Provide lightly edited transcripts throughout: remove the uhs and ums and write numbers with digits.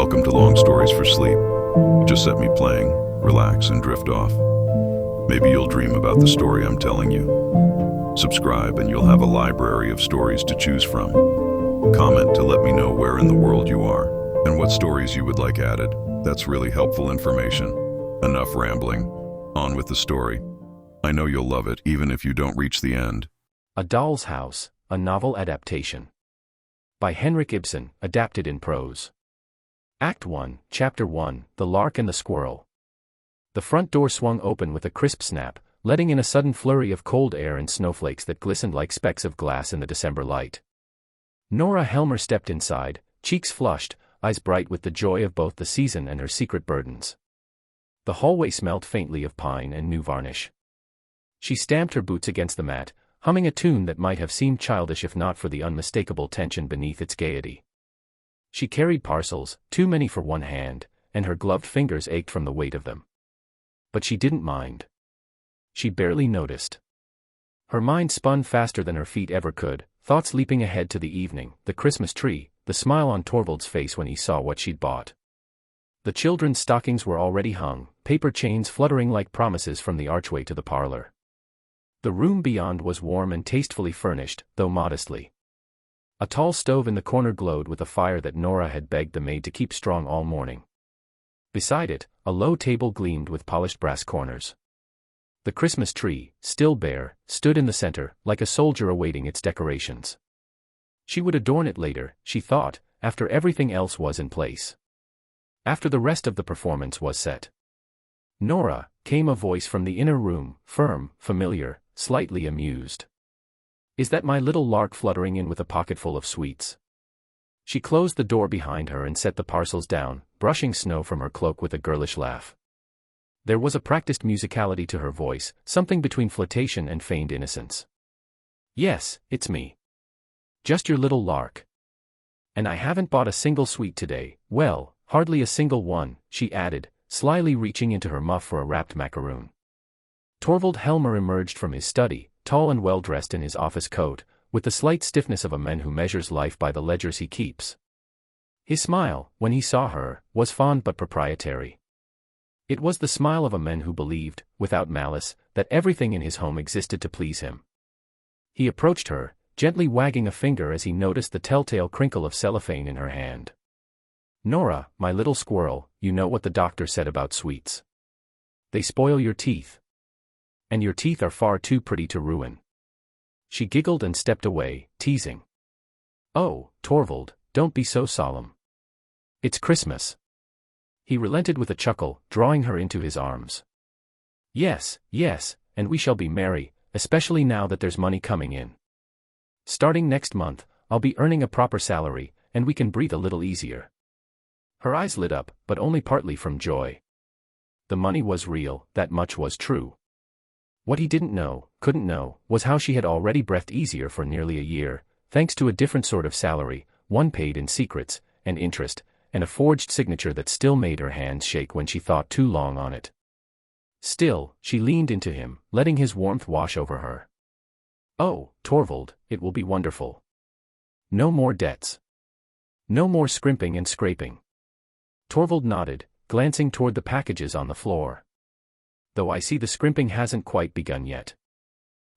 Welcome to Long Stories for Sleep. Just set me playing, relax, and drift off. Maybe you'll dream about the story I'm telling you. Subscribe and you'll have a library of stories to choose from. Comment to let me know where in the world you are and what stories you would like added. That's really helpful information. Enough rambling. On with the story. I know you'll love it even if you don't reach the end. A Doll's House, a novel adaptation. By Henrik Ibsen, adapted in prose. Act 1, Chapter 1, The Lark and the Squirrel. The front door swung open with a crisp snap, letting in a sudden flurry of cold air and snowflakes that glistened like specks of glass in the December light. Nora Helmer stepped inside, cheeks flushed, eyes bright with the joy of both the season and her secret burdens. The hallway smelled faintly of pine and new varnish. She stamped her boots against the mat, humming a tune that might have seemed childish if not for the unmistakable tension beneath its gaiety. She carried parcels, too many for one hand, and her gloved fingers ached from the weight of them. But she didn't mind. She barely noticed. Her mind spun faster than her feet ever could, thoughts leaping ahead to the evening, the Christmas tree, the smile on Torvald's face when he saw what she'd bought. The children's stockings were already hung, paper chains fluttering like promises from the archway to the parlor. The room beyond was warm and tastefully furnished, though modestly. A tall stove in the corner glowed with a fire that Nora had begged the maid to keep strong all morning. Beside it, a low table gleamed with polished brass corners. The Christmas tree, still bare, stood in the center, like a soldier awaiting its decorations. She would adorn it later, she thought, after everything else was in place. After the rest of the performance was set. "Nora," came a voice from the inner room, firm, familiar, slightly amused. "Is that my little lark fluttering in with a pocketful of sweets?" She closed the door behind her and set the parcels down, brushing snow from her cloak with a girlish laugh. There was a practiced musicality to her voice, something between flirtation and feigned innocence. "Yes, it's me. Just your little lark. And I haven't bought a single sweet today, well, hardly a single one," she added, slyly reaching into her muff for a wrapped macaroon. Torvald Helmer emerged from his study, tall and well-dressed in his office coat, with the slight stiffness of a man who measures life by the ledgers he keeps. His smile, when he saw her, was fond but proprietary. It was the smile of a man who believed, without malice, that everything in his home existed to please him. He approached her, gently wagging a finger as he noticed the telltale crinkle of cellophane in her hand. "Nora, my little squirrel, you know what the doctor said about sweets. They spoil your teeth. And your teeth are far too pretty to ruin." She giggled and stepped away, teasing. "Oh, Torvald, don't be so solemn. It's Christmas." He relented with a chuckle, drawing her into his arms. Yes, and we shall be merry, especially now that there's money coming in. Starting next month, I'll be earning a proper salary, and we can breathe a little easier." Her eyes lit up, but only partly from joy. The money was real, that much was true. What he couldn't know, was how she had already breathed easier for nearly a year, thanks to a different sort of salary, one paid in secrets, and interest, and a forged signature that still made her hands shake when she thought too long on it. Still, she leaned into him, letting his warmth wash over her. "Oh, Torvald, it will be wonderful. No more debts. No more scrimping and scraping." Torvald nodded, glancing toward the packages on the floor. "Though I see the scrimping hasn't quite begun yet."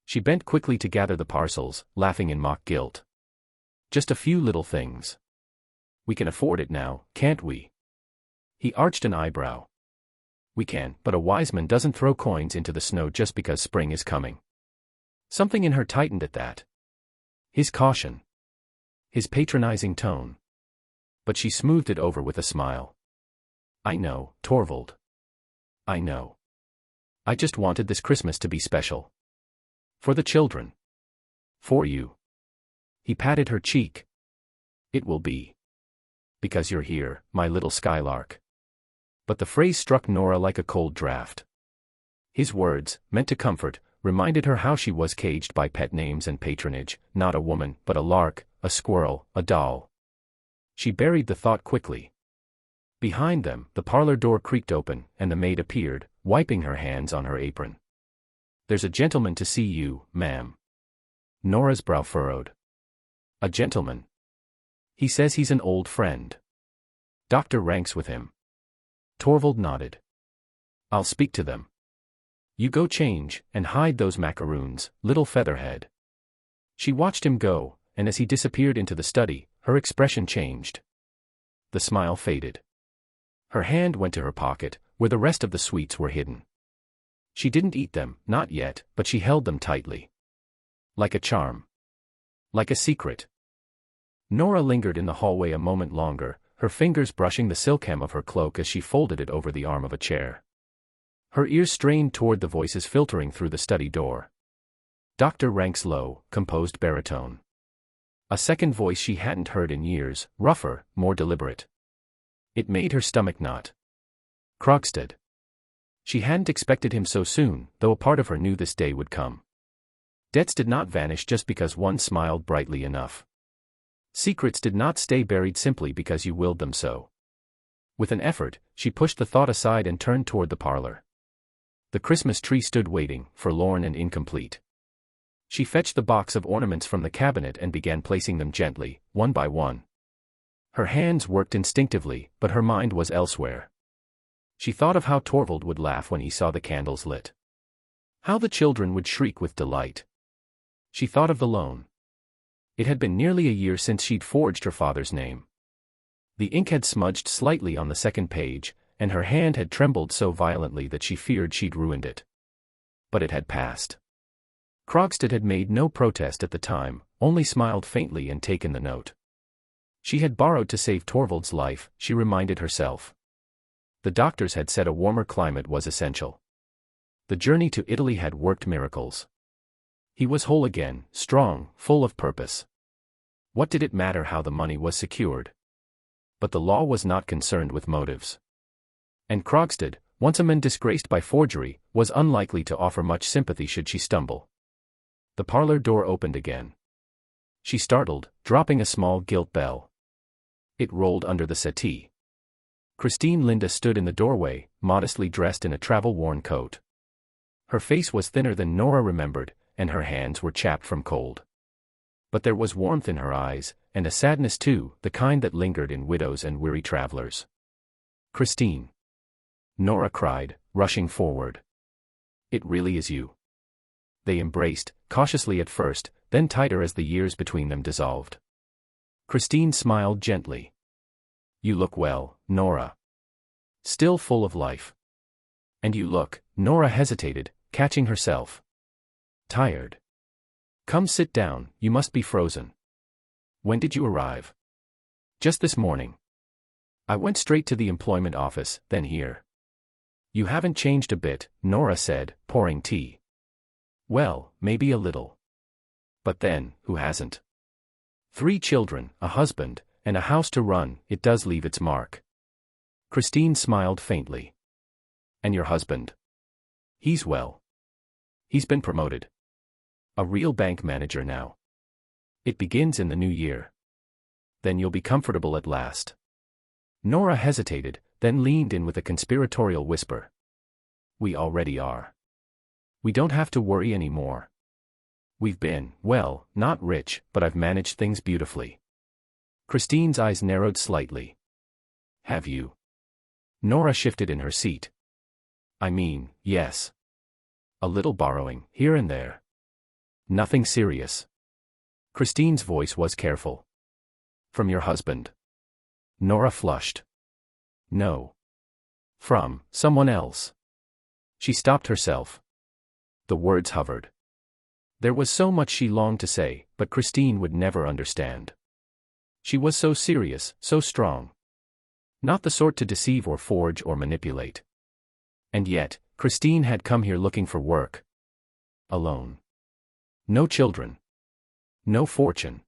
She bent quickly to gather the parcels, laughing in mock guilt. "Just a few little things. We can afford it now, can't we?" He arched an eyebrow. "We can, but a wise man doesn't throw coins into the snow just because spring is coming." Something in her tightened at that. His caution. His patronizing tone. But she smoothed it over with a smile. "I know, Torvald. I know. I just wanted this Christmas to be special. For the children. For you." He patted her cheek. "It will be. Because you're here, my little skylark." But the phrase struck Nora like a cold draft. His words, meant to comfort, reminded her how she was caged by pet names and patronage, not a woman, but a lark, a squirrel, a doll. She buried the thought quickly. Behind them, the parlor door creaked open, and the maid appeared, wiping her hands on her apron. "There's a gentleman to see you, ma'am." Nora's brow furrowed. "A gentleman? He says he's an old friend." Dr. Ranks with him. Torvald nodded. I'll speak to them. You go change, and hide those macaroons, little featherhead. She watched him go, and as he disappeared into the study, her expression changed. The smile faded. Her hand went to her pocket, where the rest of the sweets were hidden. She didn't eat them, not yet, but she held them tightly. Like a charm. Like a secret. Nora lingered in the hallway a moment longer, her fingers brushing the silk hem of her cloak as she folded it over the arm of a chair. Her ears strained toward the voices filtering through the study door. Dr. Ranks' low, composed baritone. A second voice she hadn't heard in years, rougher, more deliberate. It made her stomach knot. Krogstad. She hadn't expected him so soon, though a part of her knew this day would come. Debts did not vanish just because one smiled brightly enough. Secrets did not stay buried simply because you willed them so. With an effort, she pushed the thought aside and turned toward the parlor. The Christmas tree stood waiting, forlorn and incomplete. She fetched the box of ornaments from the cabinet and began placing them gently, one by one. Her hands worked instinctively, but her mind was elsewhere. She thought of how Torvald would laugh when he saw the candles lit. How the children would shriek with delight. She thought of the loan. It had been nearly a year since she'd forged her father's name. The ink had smudged slightly on the second page, and her hand had trembled so violently that she feared she'd ruined it. But it had passed. Krogstad had made no protest at the time, only smiled faintly and taken the note. She had borrowed to save Torvald's life, she reminded herself. The doctors had said a warmer climate was essential. The journey to Italy had worked miracles. He was whole again, strong, full of purpose. What did it matter how the money was secured? But the law was not concerned with motives. And Krogstad, once a man disgraced by forgery, was unlikely to offer much sympathy should she stumble. The parlor door opened again. She startled, dropping a small gilt bell. It rolled under the settee. Christine Linda stood in the doorway, modestly dressed in a travel-worn coat. Her face was thinner than Nora remembered, and her hands were chapped from cold. But there was warmth in her eyes, and a sadness too, the kind that lingered in widows and weary travelers. Christine. Nora cried, rushing forward. It really is you. They embraced, cautiously at first, then tighter as the years between them dissolved. Christine smiled gently. You look well, Nora. Still full of life. And you look, Nora hesitated, catching herself. Tired. Come sit down, you must be frozen. When did you arrive? Just this morning. I went straight to the employment office, then here. You haven't changed a bit, Nora said, pouring tea. Well, maybe a little. But then, who hasn't? 3 children, a husband, and a house to run, it does leave its mark. Christine smiled faintly. And your husband? He's well. He's been promoted. A real bank manager now. It begins in the new year. Then you'll be comfortable at last. Nora hesitated, then leaned in with a conspiratorial whisper. We already are. We don't have to worry anymore. We've been, well, not rich, but I've managed things beautifully. Christine's eyes narrowed slightly. Have you? Nora shifted in her seat. I mean, yes. A little borrowing, here and there. Nothing serious. Christine's voice was careful. From your husband? Nora flushed. No. From someone else. She stopped herself. The words hovered. There was so much she longed to say, but Christine would never understand. She was so serious, so strong. Not the sort to deceive or forge or manipulate. And yet, Christine had come here looking for work. Alone. No children. No fortune.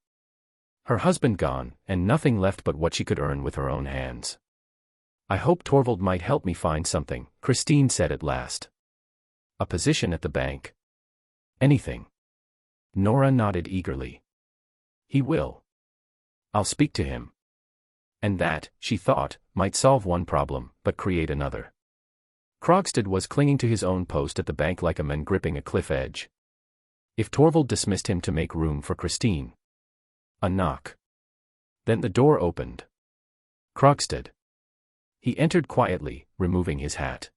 Her husband gone, and nothing left but what she could earn with her own hands. I hope Torvald might help me find something, Christine said at last. A position at the bank. Anything. Nora nodded eagerly. He will. I'll speak to him. And that, she thought, might solve one problem, but create another. Krogstad was clinging to his own post at the bank like a man gripping a cliff edge. If Torvald dismissed him to make room for Christine. A knock. Then the door opened. Krogstad. He entered quietly, removing his hat.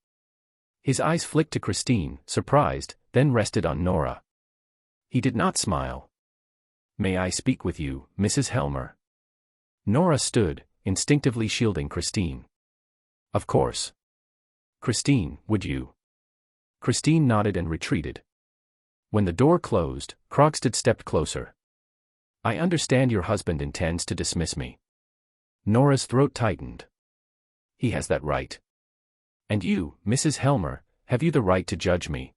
His eyes flicked to Christine, surprised, then rested on Nora. He did not smile. "May I speak with you, Mrs. Helmer?" Nora stood, instinctively shielding Christine. "Of course." "Christine, would you?" Christine nodded and retreated. When the door closed, Krogstad stepped closer. "I understand your husband intends to dismiss me." Nora's throat tightened. "He has that right. And you, Mrs. Helmer, have you the right to judge me?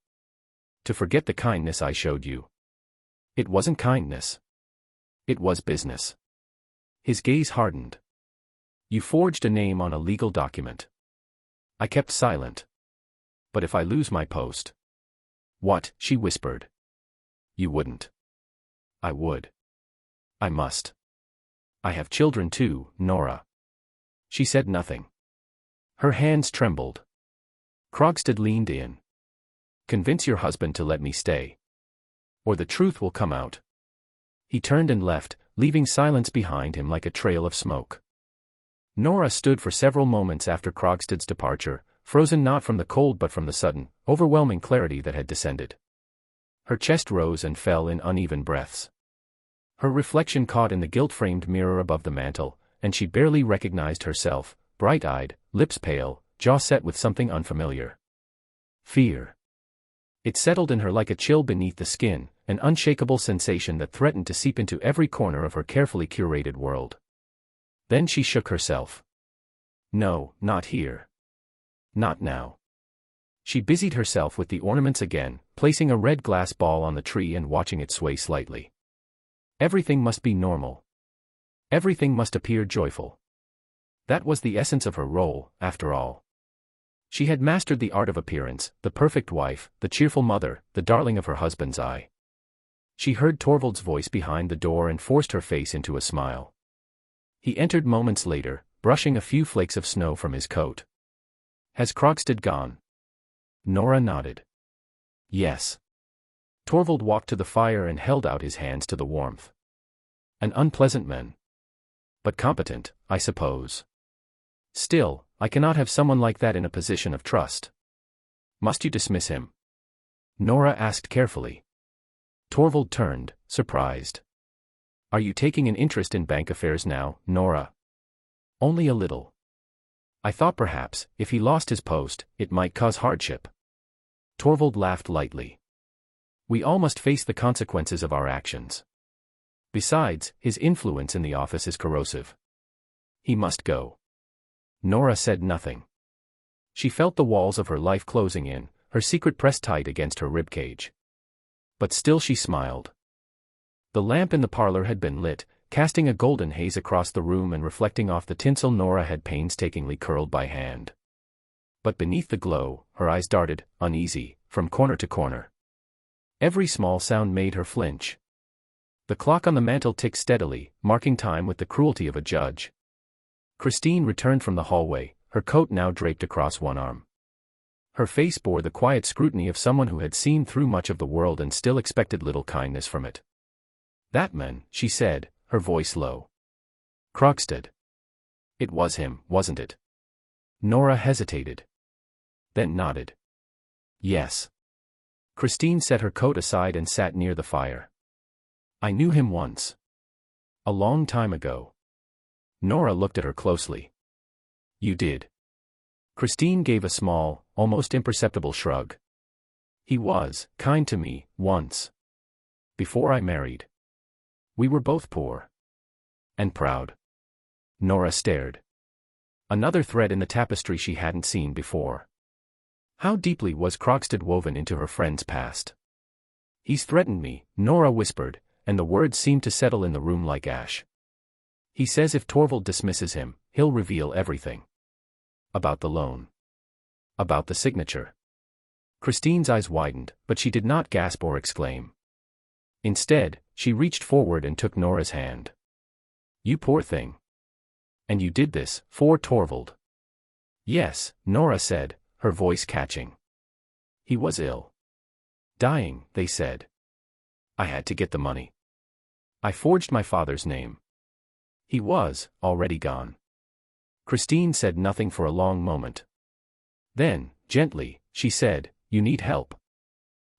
To forget the kindness I showed you?" "It wasn't kindness. It was business." His gaze hardened. "You forged a name on a legal document." I kept silent. "But if I lose my post?" "What?" she whispered. "You wouldn't." "I would. I must. I have children too, Nora." She said nothing. Her hands trembled. Krogstad leaned in. "Convince your husband to let me stay. Or the truth will come out." He turned and left, leaving silence behind him like a trail of smoke. Nora stood for several moments after Krogstad's departure, frozen not from the cold but from the sudden, overwhelming clarity that had descended. Her chest rose and fell in uneven breaths. Her reflection caught in the gilt-framed mirror above the mantel, and she barely recognized herself, bright-eyed, lips pale, jaw set with something unfamiliar. Fear. It settled in her like a chill beneath the skin, an unshakable sensation that threatened to seep into every corner of her carefully curated world. Then she shook herself. No, not here. Not now. She busied herself with the ornaments again, placing a red glass ball on the tree and watching it sway slightly. Everything must be normal. Everything must appear joyful. That was the essence of her role, after all. She had mastered the art of appearance, the perfect wife, the cheerful mother, the darling of her husband's eye. She heard Torvald's voice behind the door and forced her face into a smile. He entered moments later, brushing a few flakes of snow from his coat. "Has Krogstad gone?" Nora nodded. "Yes." Torvald walked to the fire and held out his hands to the warmth. "An unpleasant man. But competent, I suppose. Still, I cannot have someone like that in a position of trust." "Must you dismiss him?" Nora asked carefully. Torvald turned, surprised. "Are you taking an interest in bank affairs now, Nora?" "Only a little. I thought perhaps, if he lost his post, it might cause hardship." Torvald laughed lightly. "We all must face the consequences of our actions. Besides, his influence in the office is corrosive. He must go." Nora said nothing. She felt the walls of her life closing in, her secret pressed tight against her ribcage. But still she smiled. The lamp in the parlor had been lit, casting a golden haze across the room and reflecting off the tinsel Nora had painstakingly curled by hand. But beneath the glow, her eyes darted, uneasy, from corner to corner. Every small sound made her flinch. The clock on the mantel ticked steadily, marking time with the cruelty of a judge. Christine returned from the hallway, her coat now draped across one arm. Her face bore the quiet scrutiny of someone who had seen through much of the world and still expected little kindness from it. "That man," she said, her voice low. "Krogstad. It was him, wasn't it?" Nora hesitated. Then nodded. "Yes." Christine set her coat aside and sat near the fire. "I knew him once. A long time ago." Nora looked at her closely. "You did?" Christine gave a small, almost imperceptible shrug. "He was kind to me, once. Before I married. We were both poor. And proud." Nora stared. Another thread in the tapestry she hadn't seen before. How deeply was Krogstad woven into her friend's past? "He's threatened me," Nora whispered, and the words seemed to settle in the room like ash. "He says if Torvald dismisses him, he'll reveal everything. About the loan. About the signature." Christine's eyes widened, but she did not gasp or exclaim. Instead, she reached forward and took Nora's hand. "You poor thing. And you did this, for Torvald?" "Yes," Nora said, her voice catching. "He was ill. Dying, they said. I had to get the money. I forged my father's name. He was already gone. Christine said nothing for a long moment. Then, gently, she said, "You need help.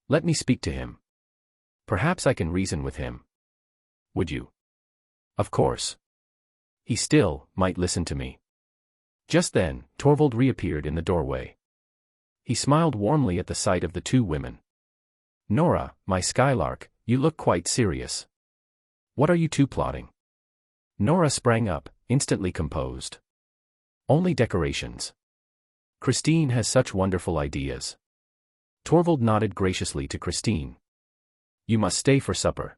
Let me speak to him. Perhaps I can reason with him. Would you?" "Of course. He still might listen to me." Just then, Torvald reappeared in the doorway. He smiled warmly at the sight of the two women. "Nora, my skylark, you look quite serious. What are you two plotting?" Nora sprang up, instantly composed. "Only decorations. Christine has such wonderful ideas." Torvald nodded graciously to Christine. "You must stay for supper.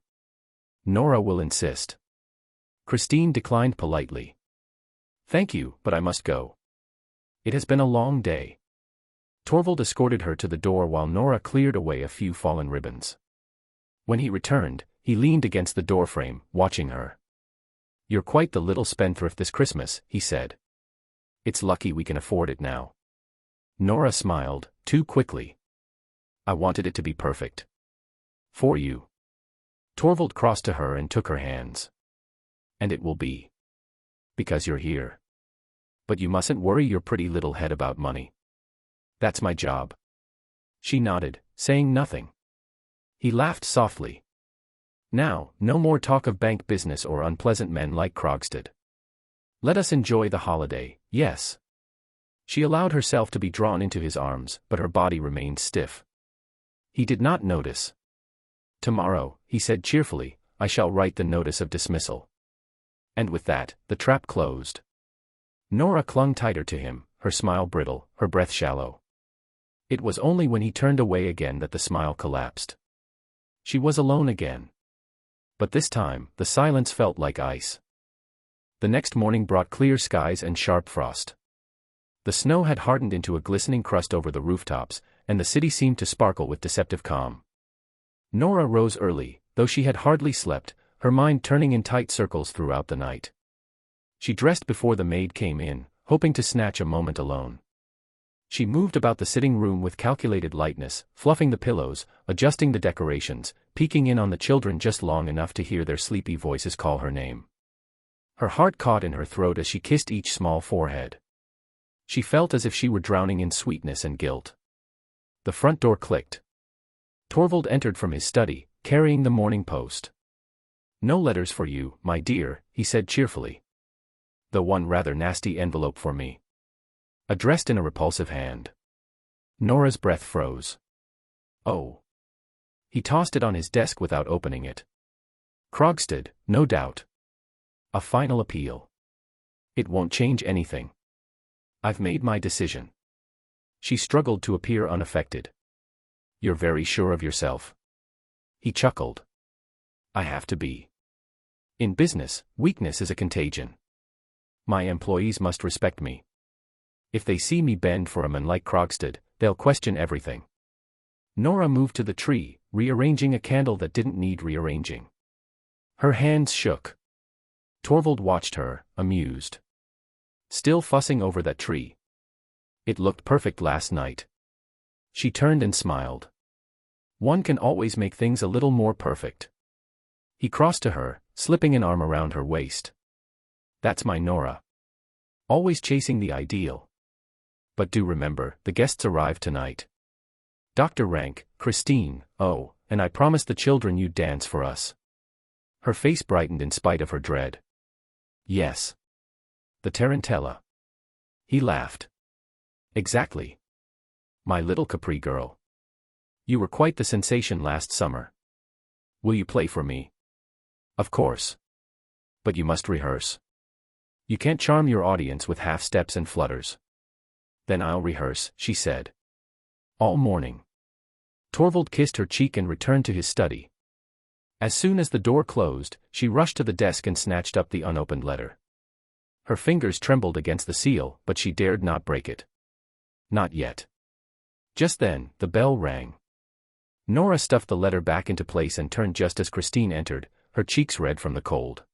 Nora will insist." Christine declined politely. "Thank you, but I must go. It has been a long day." Torvald escorted her to the door while Nora cleared away a few fallen ribbons. When he returned, he leaned against the doorframe, watching her. "You're quite the little spendthrift this Christmas," he said. "It's lucky we can afford it now." Nora smiled, too quickly. "I wanted it to be perfect. For you." Torvald crossed to her and took her hands. "And it will be. Because you're here. But you mustn't worry your pretty little head about money. That's my job." She nodded, saying nothing. He laughed softly. "Now, no more talk of bank business or unpleasant men like Krogstad. Let us enjoy the holiday, yes." She allowed herself to be drawn into his arms, but her body remained stiff. He did not notice. "Tomorrow," he said cheerfully, "I shall write the notice of dismissal." And with that, the trap closed. Nora clung tighter to him, her smile brittle, her breath shallow. It was only when he turned away again that the smile collapsed. She was alone again. But this time, the silence felt like ice. The next morning brought clear skies and sharp frost. The snow had hardened into a glistening crust over the rooftops, and the city seemed to sparkle with deceptive calm. Nora rose early, though she had hardly slept, her mind turning in tight circles throughout the night. She dressed before the maid came in, hoping to snatch a moment alone. She moved about the sitting room with calculated lightness, fluffing the pillows, adjusting the decorations, peeking in on the children just long enough to hear their sleepy voices call her name. Her heart caught in her throat as she kissed each small forehead. She felt as if she were drowning in sweetness and guilt. The front door clicked. Torvald entered from his study, carrying the Morning Post. "No letters for you, my dear," he said cheerfully. "Though one rather nasty envelope for me. Addressed in a repulsive hand." Nora's breath froze. "Oh." He tossed it on his desk without opening it. "Krogstad, no doubt. A final appeal. It won't change anything. I've made my decision." She struggled to appear unaffected. "You're very sure of yourself." He chuckled. "I have to be. In business, weakness is a contagion. My employees must respect me. If they see me bend for a man like Krogstad, they'll question everything." Nora moved to the tree, rearranging a candle that didn't need rearranging. Her hands shook. Torvald watched her, amused. Still fussing over that tree. It looked perfect last night. She turned and smiled. One can always make things a little more perfect. He crossed to her, slipping an arm around her waist. "That's my Nora. Always chasing the ideal. But do remember, the guests arrive tonight. Dr. Rank, Christine, oh, and I promised the children you'd dance for us." Her face brightened in spite of her dread. "Yes. The Tarantella." He laughed. "Exactly. My little Capri girl. You were quite the sensation last summer. Will you play for me?" "Of course. But you must rehearse. You can't charm your audience with half steps and flutters." "Then I'll rehearse," she said. "All morning." Torvald kissed her cheek and returned to his study. As soon as the door closed, she rushed to the desk and snatched up the unopened letter. Her fingers trembled against the seal, but she dared not break it. Not yet. Just then, the bell rang. Nora stuffed the letter back into place and turned just as Christine entered, her cheeks red from the cold.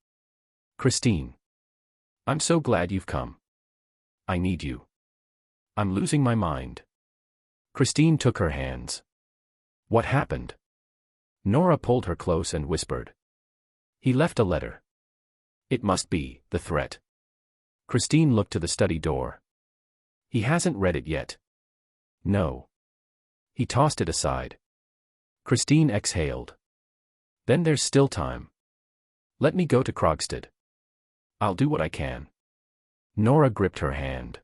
"Christine. I'm so glad you've come. I need you. I'm losing my mind." Christine took her hands. "What happened?" Nora pulled her close and whispered. "He left a letter. It must be the threat. Christine looked to the study door. He hasn't read it yet. No. He tossed it aside. Christine exhaled. Then there's still time. Let me go to Krogstad. I'll do what I can. Nora gripped her hand.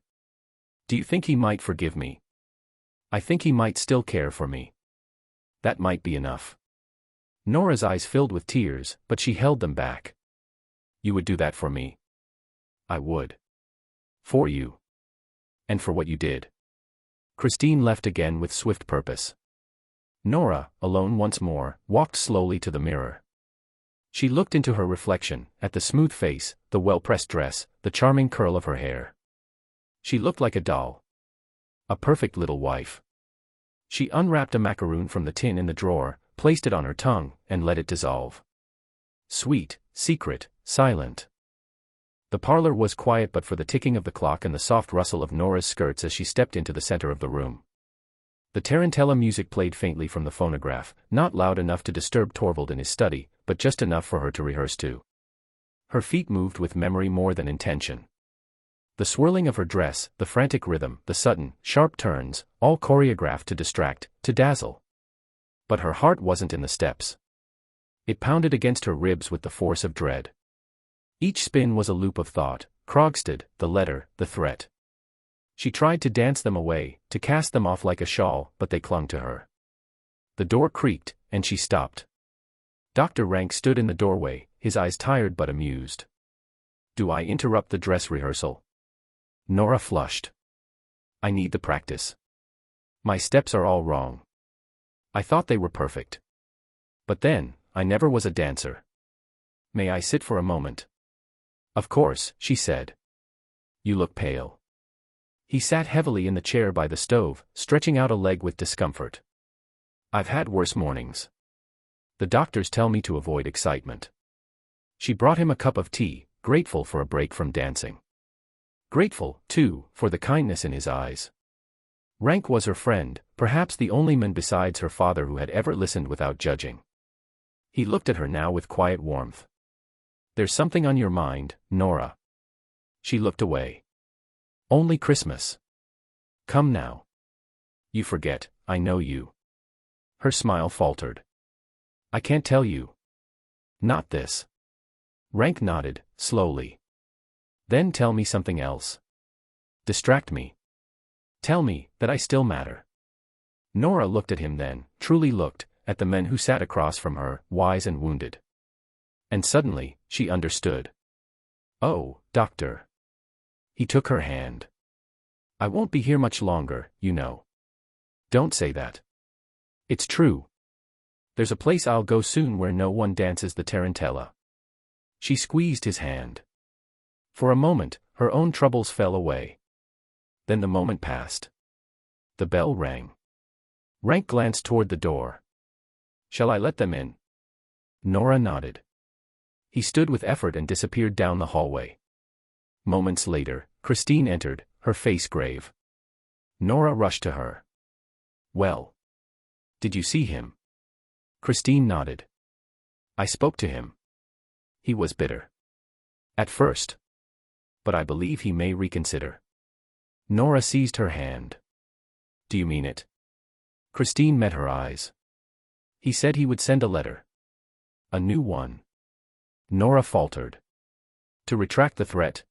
Do you think he might forgive me? I think he might still care for me. That might be enough. Nora's eyes filled with tears, but she held them back. You would do that for me? I would. For you. And for what you did. Christine left again with swift purpose. Nora, alone once more, walked slowly to the mirror. She looked into her reflection, at the smooth face, the well-pressed dress, the charming curl of her hair. She looked like a doll. A perfect little wife. She unwrapped a macaroon from the tin in the drawer, placed it on her tongue, and let it dissolve. Sweet, secret, silent. The parlor was quiet but for the ticking of the clock and the soft rustle of Nora's skirts as she stepped into the center of the room. The tarantella music played faintly from the phonograph, not loud enough to disturb Torvald in his study, but just enough for her to rehearse to. Her feet moved with memory more than intention. The swirling of her dress, the frantic rhythm, the sudden, sharp turns, all choreographed to distract, to dazzle. But her heart wasn't in the steps. It pounded against her ribs with the force of dread. Each spin was a loop of thought, Krogstad, the letter, the threat. She tried to dance them away, to cast them off like a shawl, but they clung to her. The door creaked, and she stopped. Dr. Rank stood in the doorway, his eyes tired but amused. Do I interrupt the dress rehearsal? Nora flushed. I need the practice. My steps are all wrong. I thought they were perfect. But then, I never was a dancer. May I sit for a moment? Of course, she said. You look pale. He sat heavily in the chair by the stove, stretching out a leg with discomfort. I've had worse mornings. The doctors tell me to avoid excitement. She brought him a cup of tea, grateful for a break from dancing. Grateful, too, for the kindness in his eyes. Rank was her friend, perhaps the only man besides her father who had ever listened without judging. He looked at her now with quiet warmth. There's something on your mind, Nora. She looked away. Only Christmas. Come now. You forget, I know you. Her smile faltered. I can't tell you. Not this. Rank nodded, slowly. Then tell me something else. Distract me. Tell me that I still matter. Nora looked at him then, truly looked, at the men who sat across from her, wise and wounded. And suddenly, she understood. Oh, doctor. He took her hand. I won't be here much longer, you know. Don't say that. It's true. There's a place I'll go soon where no one dances the tarantella. She squeezed his hand. For a moment, her own troubles fell away. Then the moment passed. The bell rang. Rank glanced toward the door. Shall I let them in? Nora nodded. He stood with effort and disappeared down the hallway. Moments later, Christine entered, her face grave. Nora rushed to her. Well. Did you see him? Christine nodded. I spoke to him. He was bitter. At first. But I believe he may reconsider. Nora seized her hand. Do you mean it? Christine met her eyes. He said he would send a letter. A new one. Nora faltered. To retract the threat?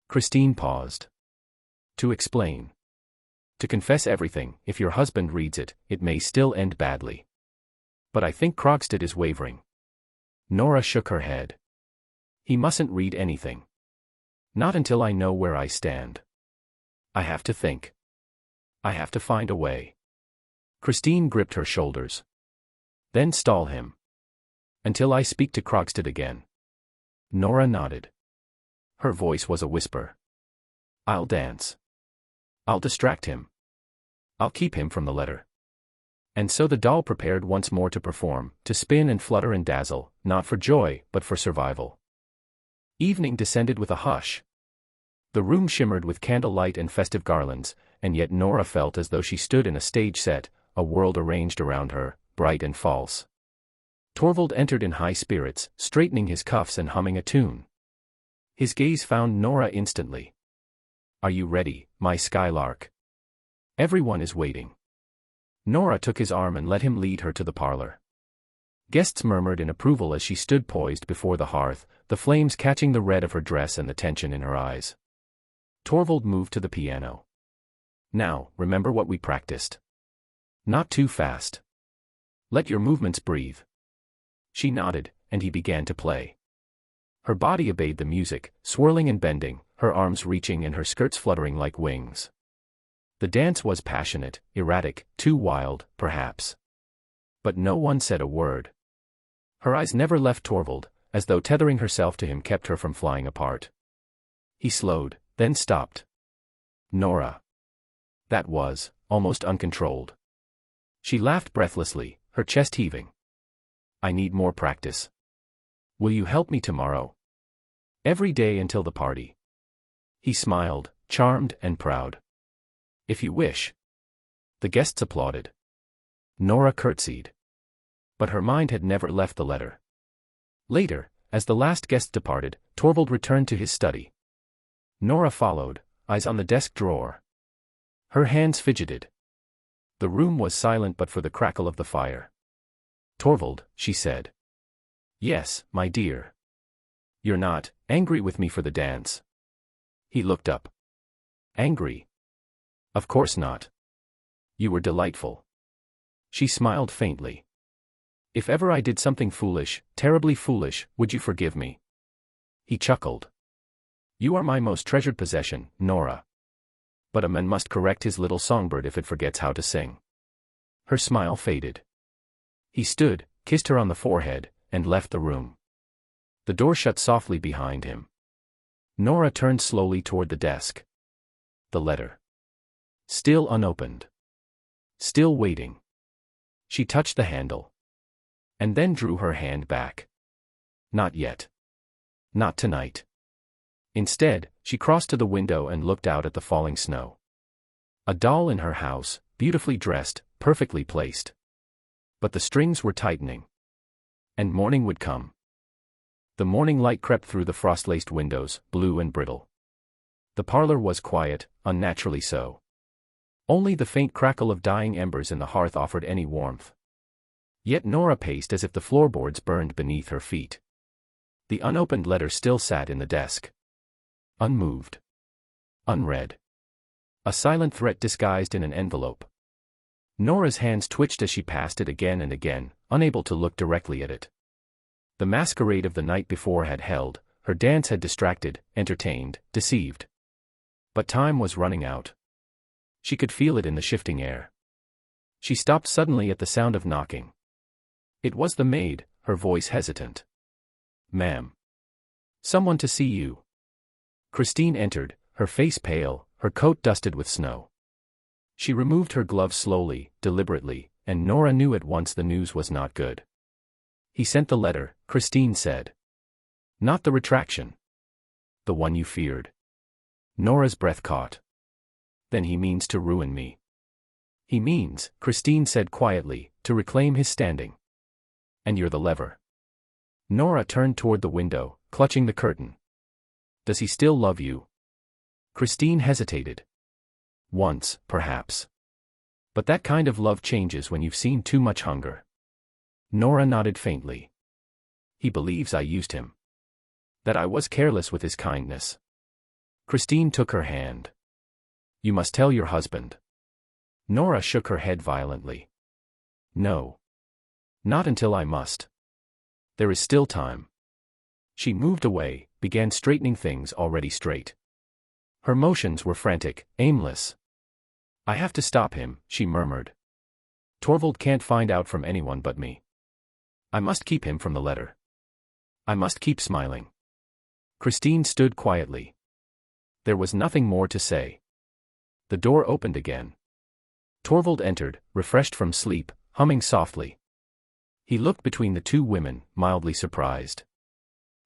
Christine paused. To explain. To confess everything. If your husband reads it, it may still end badly. But I think Krogstad is wavering. Nora shook her head. He mustn't read anything. Not until I know where I stand. I have to think. I have to find a way. Christine gripped her shoulders. Then stall him. Until I speak to Krogstad again. Nora nodded. Her voice was a whisper. I'll dance. I'll distract him. I'll keep him from the letter. And so the doll prepared once more to perform, to spin and flutter and dazzle, not for joy, but for survival. Evening descended with a hush. The room shimmered with candlelight and festive garlands, and yet Nora felt as though she stood in a stage set, a world arranged around her, bright and false. Torvald entered in high spirits, straightening his cuffs and humming a tune. His gaze found Nora instantly. "Are you ready, my skylark? Everyone is waiting." Nora took his arm and let him lead her to the parlor. Guests murmured in approval as she stood poised before the hearth, the flames catching the red of her dress and the tension in her eyes. Torvald moved to the piano. "Now, remember what we practiced. Not too fast. Let your movements breathe." She nodded, and he began to play. Her body obeyed the music, swirling and bending, her arms reaching and her skirts fluttering like wings. The dance was passionate, erratic, too wild, perhaps. But no one said a word. Her eyes never left Torvald, as though tethering herself to him kept her from flying apart. He slowed, then stopped. "Nora." That was, almost uncontrolled. She laughed breathlessly, her chest heaving. "I need more practice. Will you help me tomorrow? Every day until the party." He smiled, charmed and proud. "If you wish." The guests applauded. Nora curtsied. But her mind had never left the letter. Later, as the last guest departed, Torvald returned to his study. Nora followed, eyes on the desk drawer. Her hands fidgeted. The room was silent but for the crackle of the fire. "Torvald," she said. "Yes, my dear. You're not angry with me for the dance?" He looked up. "Angry? Of course not. You were delightful." She smiled faintly. "If ever I did something foolish, terribly foolish, would you forgive me?" He chuckled. "You are my most treasured possession, Nora. But a man must correct his little songbird if it forgets how to sing." Her smile faded. He stood, kissed her on the forehead, and left the room. The door shut softly behind him. Nora turned slowly toward the desk. The letter. Still unopened. Still waiting. She touched the handle. And then drew her hand back. Not yet. Not tonight. Instead, she crossed to the window and looked out at the falling snow. A doll in her house, beautifully dressed, perfectly placed. But the strings were tightening. And morning would come. The morning light crept through the frost-laced windows, blue and brittle. The parlor was quiet, unnaturally so. Only the faint crackle of dying embers in the hearth offered any warmth. Yet Nora paced as if the floorboards burned beneath her feet. The unopened letter still sat in the desk. Unmoved. Unread. A silent threat disguised in an envelope. Nora's hands twitched as she passed it again and again, unable to look directly at it. The masquerade of the night before had held, her dance had distracted, entertained, deceived. But time was running out. She could feel it in the shifting air. She stopped suddenly at the sound of knocking. It was the maid, her voice hesitant. "Ma'am. Someone to see you." Christine entered, her face pale, her coat dusted with snow. She removed her gloves slowly, deliberately, and Nora knew at once the news was not good. "He sent the letter," Christine said. "Not the retraction. The one you feared." Nora's breath caught. "Then he means to ruin me." "He means," Christine said quietly, "to reclaim his standing. And you're the lever." Nora turned toward the window, clutching the curtain. "Does he still love you?" Christine hesitated. "Once, perhaps. But that kind of love changes when you've seen too much hunger." Nora nodded faintly. "He believes I used him. That I was careless with his kindness." Christine took her hand. "You must tell your husband." Nora shook her head violently. "No. Not until I must. There is still time." She moved away, began straightening things already straight. Her motions were frantic, aimless. "I have to stop him," she murmured. "Torvald can't find out from anyone but me. I must keep him from the letter. I must keep smiling." Christine stood quietly. There was nothing more to say. The door opened again. Torvald entered, refreshed from sleep, humming softly. He looked between the two women, mildly surprised.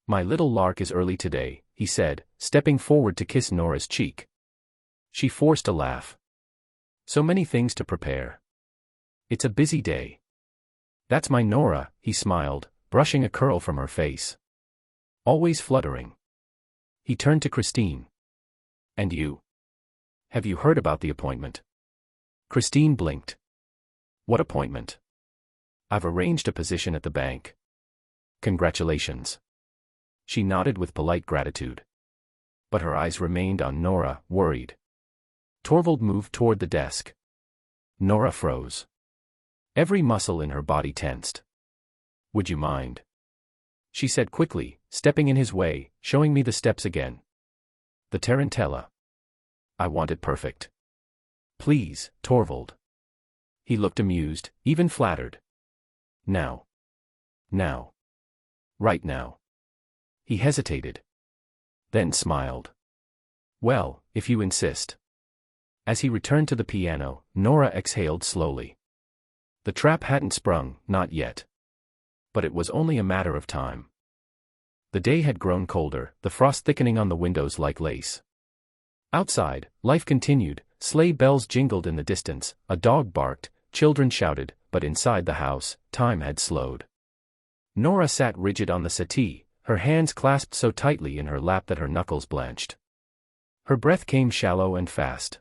"My little lark is early today," he said, stepping forward to kiss Nora's cheek. She forced a laugh. "So many things to prepare. It's a busy day." "That's my Nora," he smiled, brushing a curl from her face. "Always fluttering." He turned to Christine. And you? Have you heard about the appointment? Christine blinked. What appointment? I've arranged a position at the bank. Congratulations. She nodded with polite gratitude. But her eyes remained on Nora, worried. Torvald moved toward the desk. Nora froze. Every muscle in her body tensed. Would you mind? She said quickly, stepping in his way, showing me the steps again. The tarantella. I want it perfect. Please, Torvald. He looked amused, even flattered. Now. Now. Right now. He hesitated. Then smiled. Well, if you insist. As he returned to the piano, Nora exhaled slowly. The trap hadn't sprung, not yet. But it was only a matter of time. The day had grown colder, the frost thickening on the windows like lace. Outside, life continued, sleigh bells jingled in the distance, a dog barked, children shouted, but inside the house, time had slowed. Nora sat rigid on the settee, her hands clasped so tightly in her lap that her knuckles blanched. Her breath came shallow and fast.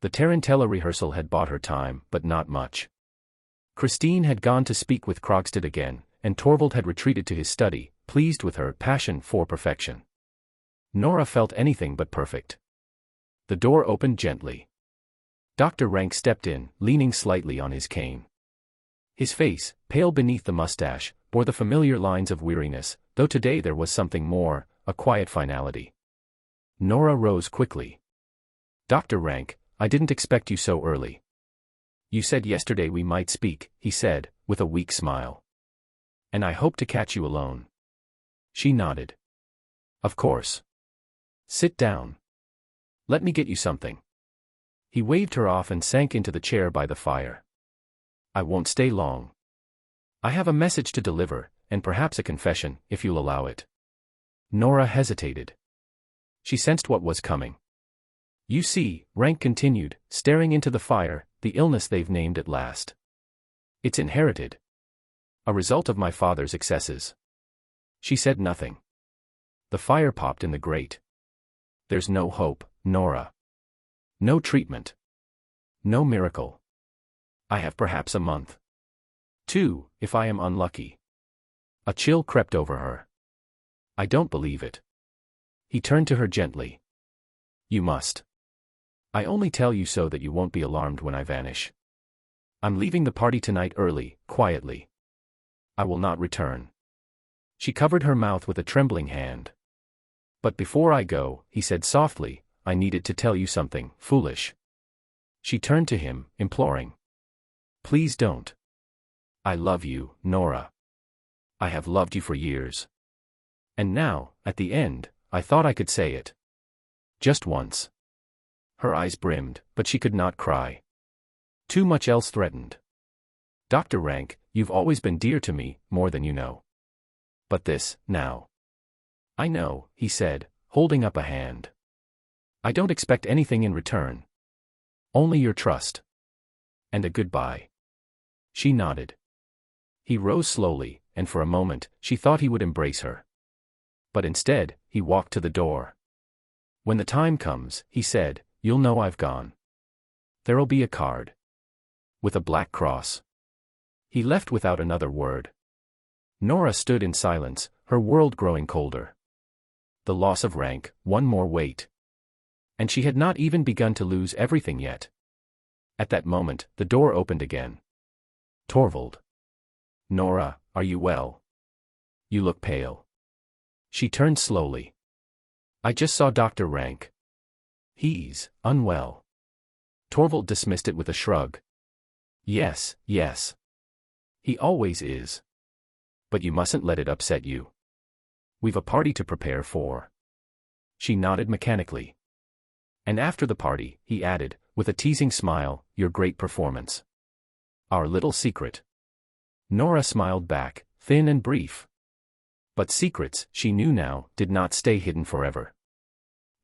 The tarantella rehearsal had bought her time, but not much. Christine had gone to speak with Krogstad again, and Torvald had retreated to his study, pleased with her passion for perfection. Nora felt anything but perfect. The door opened gently. Dr. Rank stepped in, leaning slightly on his cane. His face, pale beneath the mustache, bore the familiar lines of weariness, though today there was something more, a quiet finality. Nora rose quickly. Dr. Rank, I didn't expect you so early. You said yesterday we might speak, he said, with a weak smile. And I hope to catch you alone. She nodded. Of course. Sit down. Let me get you something. He waved her off and sank into the chair by the fire. I won't stay long. I have a message to deliver, and perhaps a confession, if you'll allow it. Nora hesitated. She sensed what was coming. You see, Rank continued, staring into the fire, the illness they've named at last. It's inherited. A result of my father's excesses. She said nothing. The fire popped in the grate. There's no hope, Nora. No treatment. No miracle. I have perhaps a month. 2, if I am unlucky. A chill crept over her. I don't believe it. He turned to her gently. You must. I only tell you so that you won't be alarmed when I vanish. I'm leaving the party tonight early, quietly. I will not return. She covered her mouth with a trembling hand. But before I go, he said softly, I needed to tell you something foolish. She turned to him, imploring. Please don't. I love you, Nora. I have loved you for years. And now, at the end, I thought I could say it. Just once. Her eyes brimmed, but she could not cry. Too much else threatened. Dr. Rank, you've always been dear to me, more than you know. But this, now. I know, he said, holding up a hand. I don't expect anything in return. Only your trust. And a goodbye. She nodded. He rose slowly, and for a moment, she thought he would embrace her. But instead, he walked to the door. When the time comes, he said, you'll know I've gone. There'll be a card. With a black cross. He left without another word. Nora stood in silence, her world growing colder. The loss of Rank, one more weight. And she had not even begun to lose everything yet. At that moment, the door opened again. Torvald. Nora, are you well? You look pale. She turned slowly. I just saw Dr. Rank. He's unwell. Torvald dismissed it with a shrug. Yes, yes. He always is. But you mustn't let it upset you. We've a party to prepare for. She nodded mechanically. And after the party, he added, with a teasing smile, your great performance. Our little secret. Nora smiled back, thin and brief. But secrets, she knew now, did not stay hidden forever.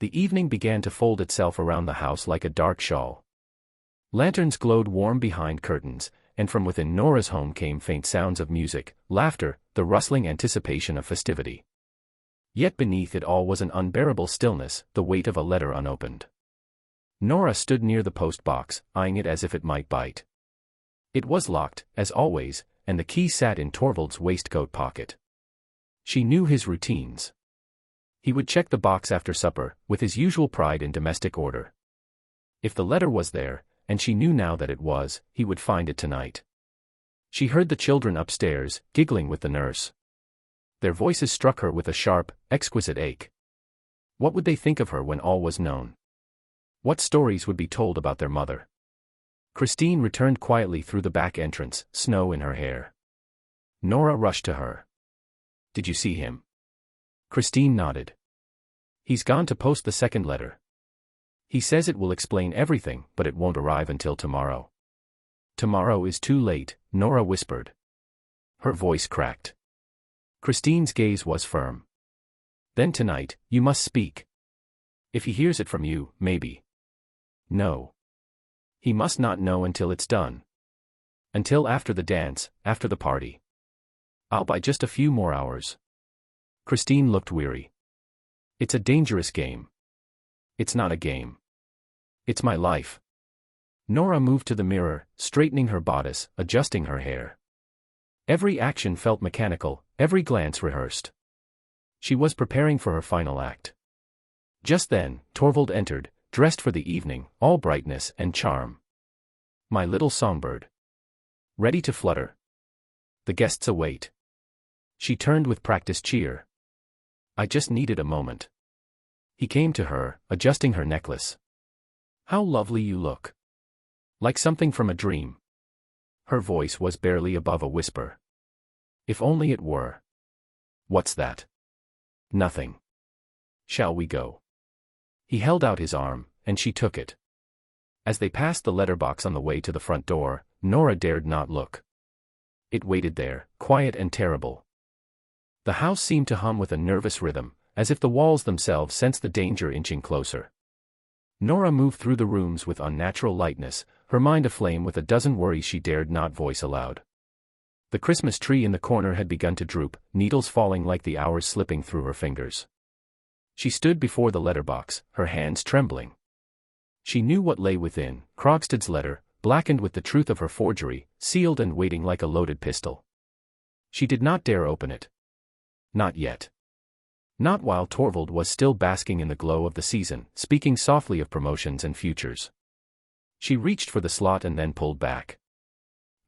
The evening began to fold itself around the house like a dark shawl. Lanterns glowed warm behind curtains, and from within Nora's home came faint sounds of music, laughter, the rustling anticipation of festivity. Yet beneath it all was an unbearable stillness, the weight of a letter unopened. Nora stood near the post box, eyeing it as if it might bite. It was locked, as always, and the key sat in Torvald's waistcoat pocket. She knew his routines. He would check the box after supper, with his usual pride in domestic order. If the letter was there, and she knew now that it was, he would find it tonight. She heard the children upstairs, giggling with the nurse. Their voices struck her with a sharp, exquisite ache. What would they think of her when all was known? What stories would be told about their mother? Christine returned quietly through the back entrance, snow in her hair. Nora rushed to her. "Did you see him?" Christine nodded. "He's gone to post the second letter. He says it will explain everything, but it won't arrive until tomorrow." "Tomorrow is too late," Nora whispered. Her voice cracked. Christine's gaze was firm. "Then tonight, you must speak. If he hears it from you, maybe." "No. He must not know until it's done. Until after the dance, after the party. I'll buy just a few more hours." Christine looked weary. "It's a dangerous game." "It's not a game. It's my life." Nora moved to the mirror, straightening her bodice, adjusting her hair. Every action felt mechanical, every glance rehearsed. She was preparing for her final act. Just then, Torvald entered, dressed for the evening, all brightness and charm. "My little songbird. Ready to flutter? The guests await." She turned with practiced cheer. "I just needed a moment." He came to her, adjusting her necklace. "How lovely you look. Like something from a dream." Her voice was barely above a whisper. "If only it were." "What's that?" "Nothing. Shall we go?" He held out his arm, and she took it. As they passed the letterbox on the way to the front door, Nora dared not look. It waited there, quiet and terrible. The house seemed to hum with a nervous rhythm, as if the walls themselves sensed the danger inching closer. Nora moved through the rooms with unnatural lightness, her mind aflame with a dozen worries she dared not voice aloud. The Christmas tree in the corner had begun to droop, needles falling like the hours slipping through her fingers. She stood before the letterbox, her hands trembling. She knew what lay within, Krogstad's letter, blackened with the truth of her forgery, sealed and waiting like a loaded pistol. She did not dare open it. Not yet. Not while Torvald was still basking in the glow of the season, speaking softly of promotions and futures. She reached for the slot and then pulled back.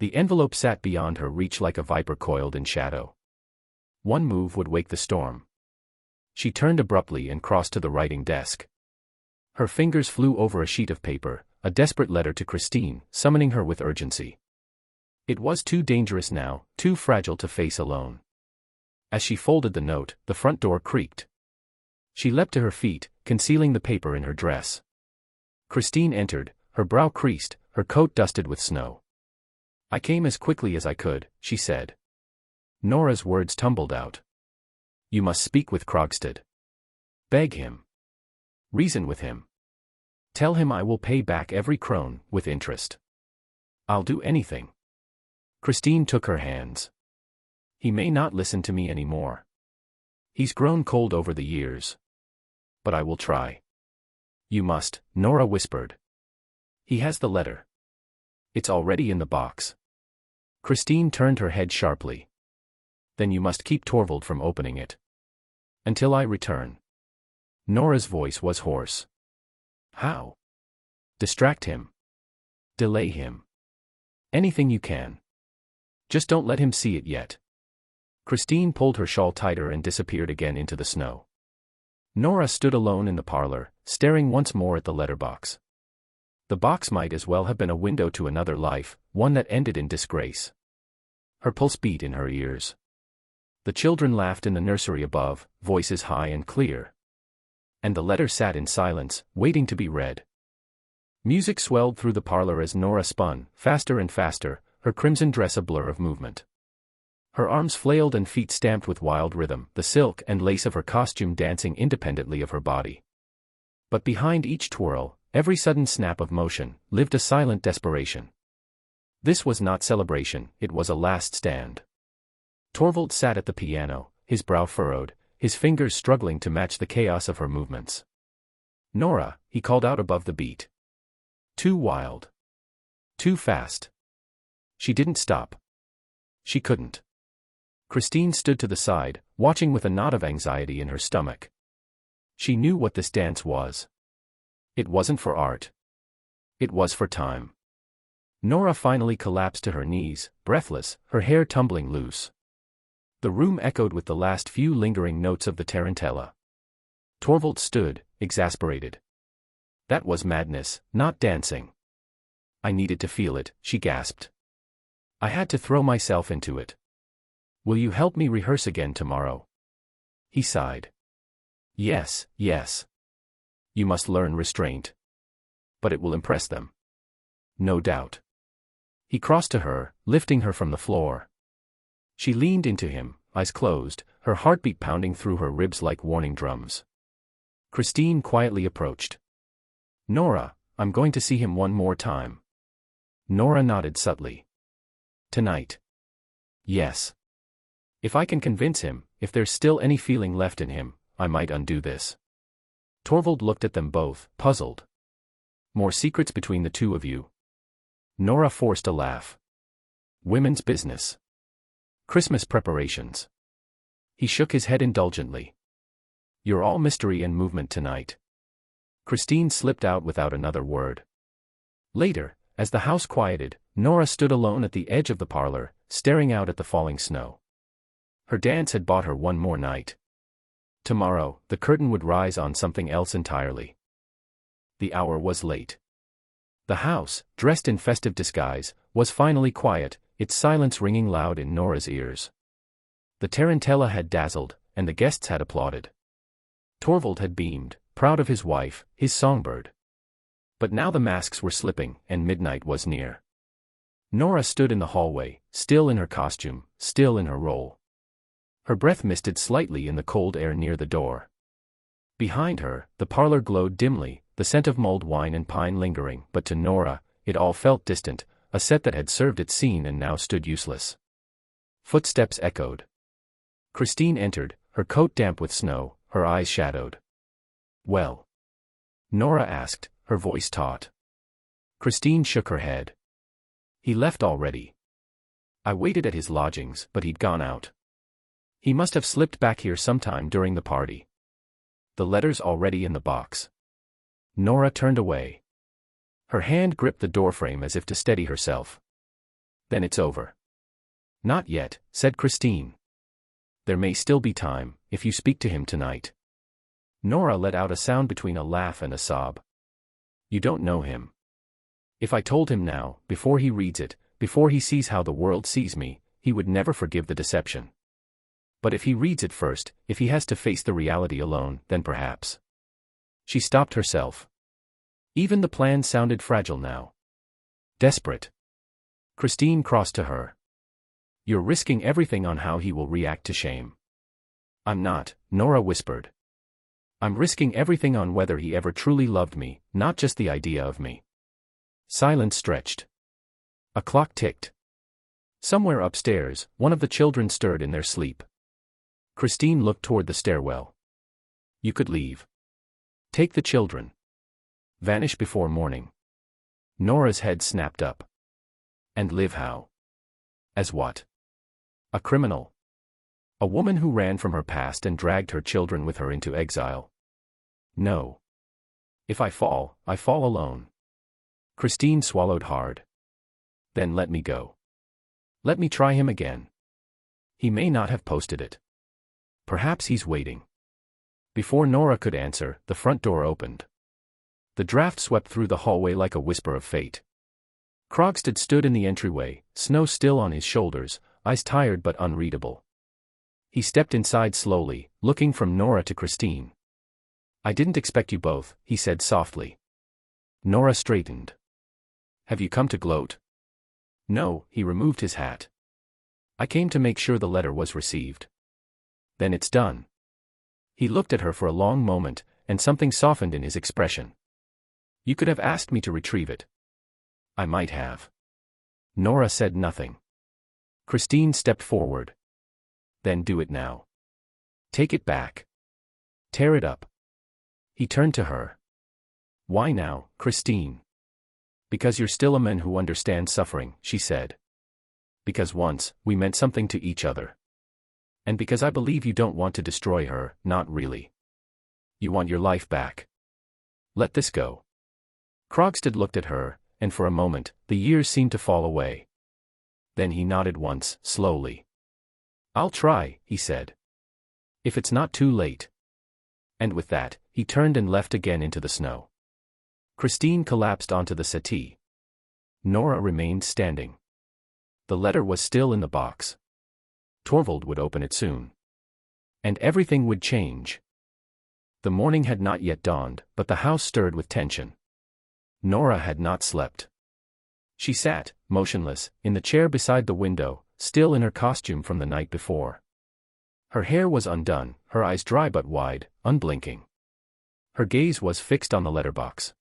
The envelope sat beyond her reach like a viper coiled in shadow. One move would wake the storm. She turned abruptly and crossed to the writing desk. Her fingers flew over a sheet of paper, a desperate letter to Christine, summoning her with urgency. It was too dangerous now, too fragile to face alone. As she folded the note, the front door creaked. She leapt to her feet, concealing the paper in her dress. Christine entered, her brow creased, her coat dusted with snow. "I came as quickly as I could," she said. Nora's words tumbled out. "You must speak with Krogstad. Beg him. Reason with him. Tell him I will pay back every krone, with interest. I'll do anything." Christine took her hands. "He may not listen to me anymore. He's grown cold over the years. But I will try." "You must," Nora whispered. "He has the letter. It's already in the box." Christine turned her head sharply. "Then you must keep Torvald from opening it. Until I return." Nora's voice was hoarse. "How?" "Distract him. Delay him. Anything you can. Just don't let him see it yet." Christine pulled her shawl tighter and disappeared again into the snow. Nora stood alone in the parlor, staring once more at the letterbox. The box might as well have been a window to another life, one that ended in disgrace. Her pulse beat in her ears. The children laughed in the nursery above, voices high and clear. And the letter sat in silence, waiting to be read. Music swelled through the parlor as Nora spun, faster and faster, her crimson dress a blur of movement. Her arms flailed and feet stamped with wild rhythm, the silk and lace of her costume dancing independently of her body. But behind each twirl, every sudden snap of motion, lived a silent desperation. This was not celebration, it was a last stand. Torvald sat at the piano, his brow furrowed, his fingers struggling to match the chaos of her movements. "Nora," he called out above the beat. Too wild. Too fast. She didn't stop. She couldn't. Christine stood to the side, watching with a knot of anxiety in her stomach. She knew what this dance was. It wasn't for art. It was for time. Nora finally collapsed to her knees, breathless, her hair tumbling loose. The room echoed with the last few lingering notes of the tarantella. Torvald stood, exasperated. That was madness, not dancing. I needed to feel it, she gasped. I had to throw myself into it. Will you help me rehearse again tomorrow? He sighed. Yes, yes. You must learn restraint. But it will impress them. No doubt. He crossed to her, lifting her from the floor. She leaned into him, eyes closed, her heartbeat pounding through her ribs like warning drums. Christine quietly approached. Nora, I'm going to see him one more time. Nora nodded subtly. Tonight. Yes. If I can convince him, if there's still any feeling left in him, I might undo this. Torvald looked at them both, puzzled. More secrets between the two of you? Nora forced a laugh. Women's business. Christmas preparations. He shook his head indulgently. You're all mystery and movement tonight. Christine slipped out without another word. Later, as the house quieted, Nora stood alone at the edge of the parlor, staring out at the falling snow. Her dance had bought her one more night. Tomorrow, the curtain would rise on something else entirely. The hour was late. The house, dressed in festive disguise, was finally quiet, its silence ringing loud in Nora's ears. The tarantella had dazzled, and the guests had applauded. Torvald had beamed, proud of his wife, his songbird. But now the masks were slipping, and midnight was near. Nora stood in the hallway, still in her costume, still in her role. Her breath misted slightly in the cold air near the door. Behind her, the parlor glowed dimly, the scent of mulled wine and pine lingering, but to Nora, it all felt distant, a set that had served its scene and now stood useless. Footsteps echoed. Christine entered, her coat damp with snow, her eyes shadowed. Well? Nora asked, her voice taut. Christine shook her head. He left already. I waited at his lodgings, but he'd gone out. He must have slipped back here sometime during the party. The letter's already in the box. Nora turned away. Her hand gripped the doorframe as if to steady herself. Then it's over. Not yet, said Christine. There may still be time, if you speak to him tonight. Nora let out a sound between a laugh and a sob. You don't know him. If I told him now, before he reads it, before he sees how the world sees me, he would never forgive the deception. But if he reads it first, if he has to face the reality alone, then perhaps. She stopped herself. Even the plan sounded fragile now. Desperate. Christine crossed to her. You're risking everything on how he will react to shame. I'm not, Nora whispered. I'm risking everything on whether he ever truly loved me, not just the idea of me. Silence stretched. A clock ticked. Somewhere upstairs, one of the children stirred in their sleep. Christine looked toward the stairwell. You could leave. Take the children. Vanish before morning. Nora's head snapped up. And live how? As what? A criminal. A woman who ran from her past and dragged her children with her into exile. No. If I fall alone. Christine swallowed hard. Then let me go. Let me try him again. He may not have posted it. Perhaps he's waiting. Before Nora could answer, the front door opened. The draft swept through the hallway like a whisper of fate. Krogstad stood in the entryway, snow still on his shoulders, eyes tired but unreadable. He stepped inside slowly, looking from Nora to Christine. I didn't expect you both, he said softly. Nora straightened. Have you come to gloat? No, he removed his hat. I came to make sure the letter was received. Then it's done. He looked at her for a long moment, and something softened in his expression. You could have asked me to retrieve it. I might have. Nora said nothing. Christine stepped forward. Then do it now. Take it back. Tear it up. He turned to her. Why now, Christine? Because you're still a man who understands suffering, she said. Because once, we meant something to each other. And because I believe you don't want to destroy her, not really. You want your life back. Let this go. Krogstad looked at her, and for a moment, the years seemed to fall away. Then he nodded once, slowly. I'll try, he said. If it's not too late. And with that, he turned and left again into the snow. Christine collapsed onto the settee. Nora remained standing. The letter was still in the box. Torvald would open it soon. And everything would change. The morning had not yet dawned, but the house stirred with tension. Nora had not slept. She sat, motionless, in the chair beside the window, still in her costume from the night before. Her hair was undone, her eyes dry but wide, unblinking. Her gaze was fixed on the letterbox.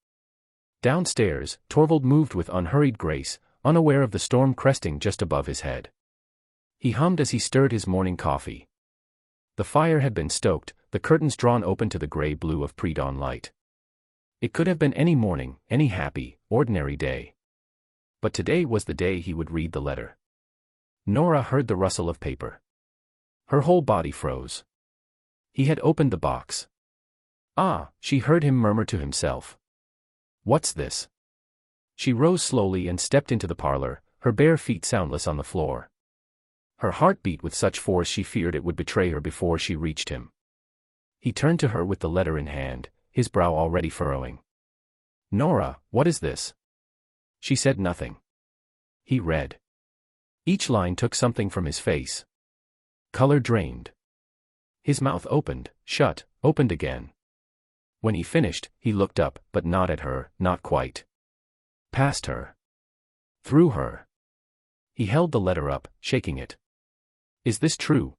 Downstairs, Torvald moved with unhurried grace, unaware of the storm cresting just above his head. He hummed as he stirred his morning coffee. The fire had been stoked, the curtains drawn open to the gray-blue of pre-dawn light. It could have been any morning, any happy, ordinary day. But today was the day he would read the letter. Nora heard the rustle of paper. Her whole body froze. He had opened the box. Ah, she heard him murmur to himself. What's this? She rose slowly and stepped into the parlor, her bare feet soundless on the floor. Her heart beat with such force she feared it would betray her before she reached him. He turned to her with the letter in hand, his brow already furrowing. Nora, what is this? She said nothing. He read. Each line took something from his face. Color drained. His mouth opened, shut, opened again. When he finished, he looked up, but not at her, not quite. Past her. Through her. He held the letter up, shaking it. Is this true?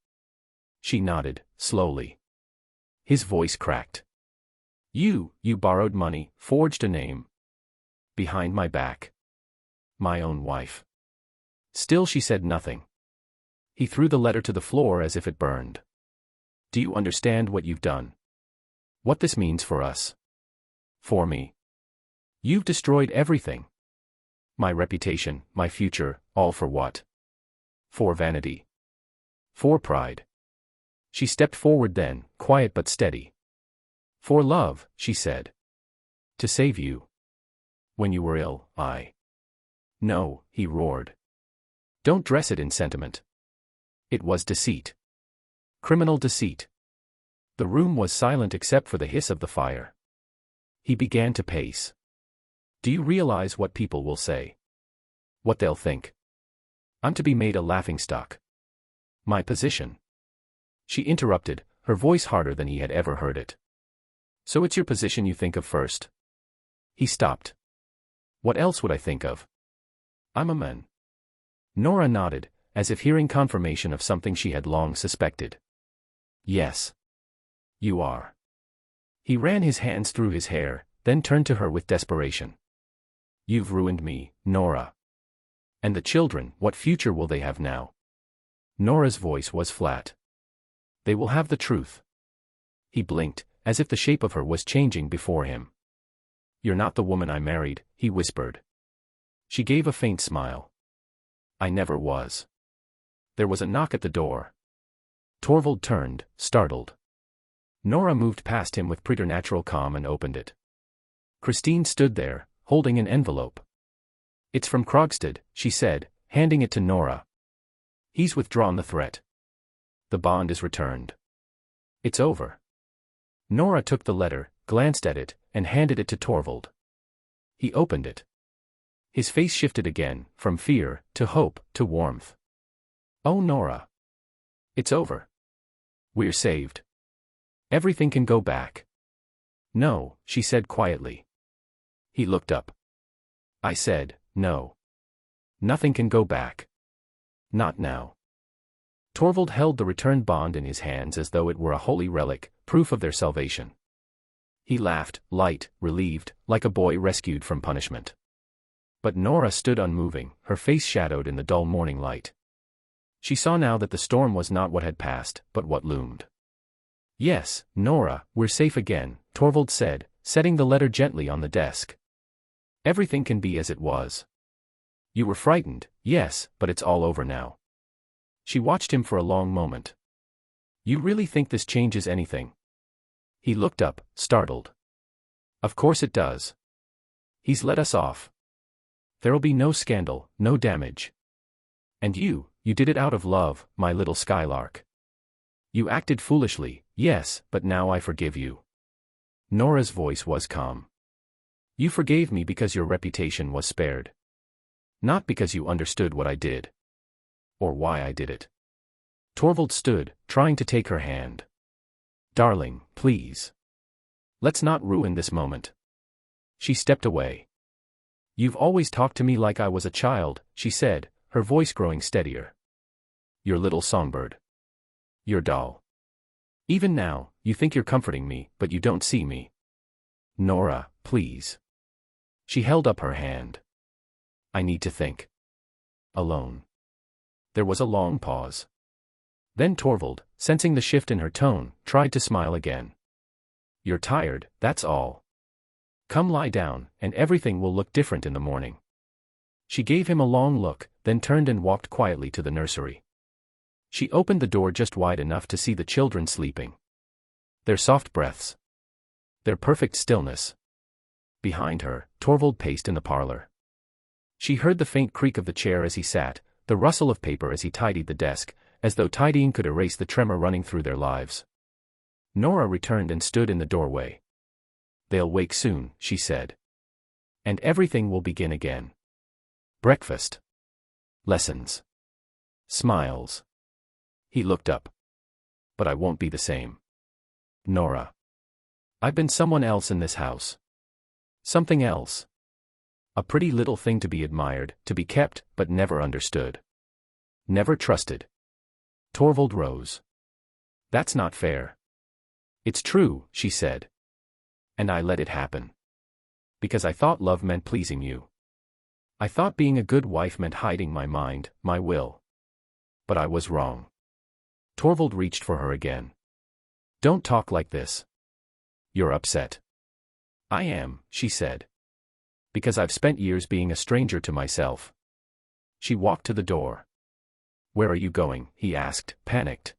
She nodded, slowly. His voice cracked. You borrowed money, forged a name. Behind my back. My own wife. Still she said nothing. He threw the letter to the floor as if it burned. Do you understand what you've done? What this means for us? For me? You've destroyed everything. My reputation, my future, all for what? For vanity. For pride. She stepped forward then, quiet but steady. For love, she said. To save you. When you were ill, I. No, he roared. Don't dress it in sentiment. It was deceit. Criminal deceit. The room was silent except for the hiss of the fire. He began to pace. Do you realize what people will say? What they'll think? I'm to be made a laughingstock. My position. She interrupted, her voice harder than he had ever heard it. So it's your position you think of first? He stopped. What else would I think of? I'm a man. Nora nodded, as if hearing confirmation of something she had long suspected. Yes. You are. He ran his hands through his hair, then turned to her with desperation. You've ruined me, Nora. And the children, what future will they have now? Nora's voice was flat. They will have the truth. He blinked, as if the shape of her was changing before him. You're not the woman I married, he whispered. She gave a faint smile. I never was. There was a knock at the door. Torvald turned, startled. Nora moved past him with preternatural calm and opened it. Christine stood there, holding an envelope. It's from Krogstad, she said, handing it to Nora. He's withdrawn the threat. The bond is returned. It's over. Nora took the letter, glanced at it, and handed it to Torvald. He opened it. His face shifted again, from fear, to hope, to warmth. Oh, Nora. It's over. We're saved. Everything can go back. No, she said quietly. He looked up. I said, no. Nothing can go back. Not now. Torvald held the returned bond in his hands as though it were a holy relic, proof of their salvation. He laughed, light, relieved, like a boy rescued from punishment. But Nora stood unmoving, her face shadowed in the dull morning light. She saw now that the storm was not what had passed, but what loomed. Yes, Nora, we're safe again, Torvald said, setting the letter gently on the desk. Everything can be as it was. You were frightened, yes, but it's all over now. She watched him for a long moment. You really think this changes anything? He looked up, startled. Of course it does. He's let us off. There'll be no scandal, no damage. And you did it out of love, my little skylark. You acted foolishly, yes, but now I forgive you. Nora's voice was calm. You forgave me because your reputation was spared. Not because you understood what I did. Or why I did it. Torvald stood, trying to take her hand. Darling, please. Let's not ruin this moment. She stepped away. You've always talked to me like I was a child, she said, her voice growing steadier. Your little songbird. Your doll. Even now, you think you're comforting me, but you don't see me. Nora, please. She held up her hand. I need to think. Alone. There was a long pause. Then Torvald, sensing the shift in her tone, tried to smile again. You're tired, that's all. Come lie down, and everything will look different in the morning. She gave him a long look, then turned and walked quietly to the nursery. She opened the door just wide enough to see the children sleeping. Their soft breaths. Their perfect stillness. Behind her, Torvald paced in the parlor. She heard the faint creak of the chair as he sat, the rustle of paper as he tidied the desk, as though tidying could erase the tremor running through their lives. Nora returned and stood in the doorway. They'll wake soon, she said. And everything will begin again. Breakfast. Lessons. Smiles. He looked up. But I won't be the same. Nora. I've been someone else in this house. Something else. A pretty little thing to be admired, to be kept, but never understood. Never trusted. Torvald rose. That's not fair. It's true, she said. And I let it happen. Because I thought love meant pleasing you. I thought being a good wife meant hiding my mind, my will. But I was wrong. Torvald reached for her again. Don't talk like this. You're upset. I am, she said. Because I've spent years being a stranger to myself. She walked to the door. Where are you going? He asked, panicked.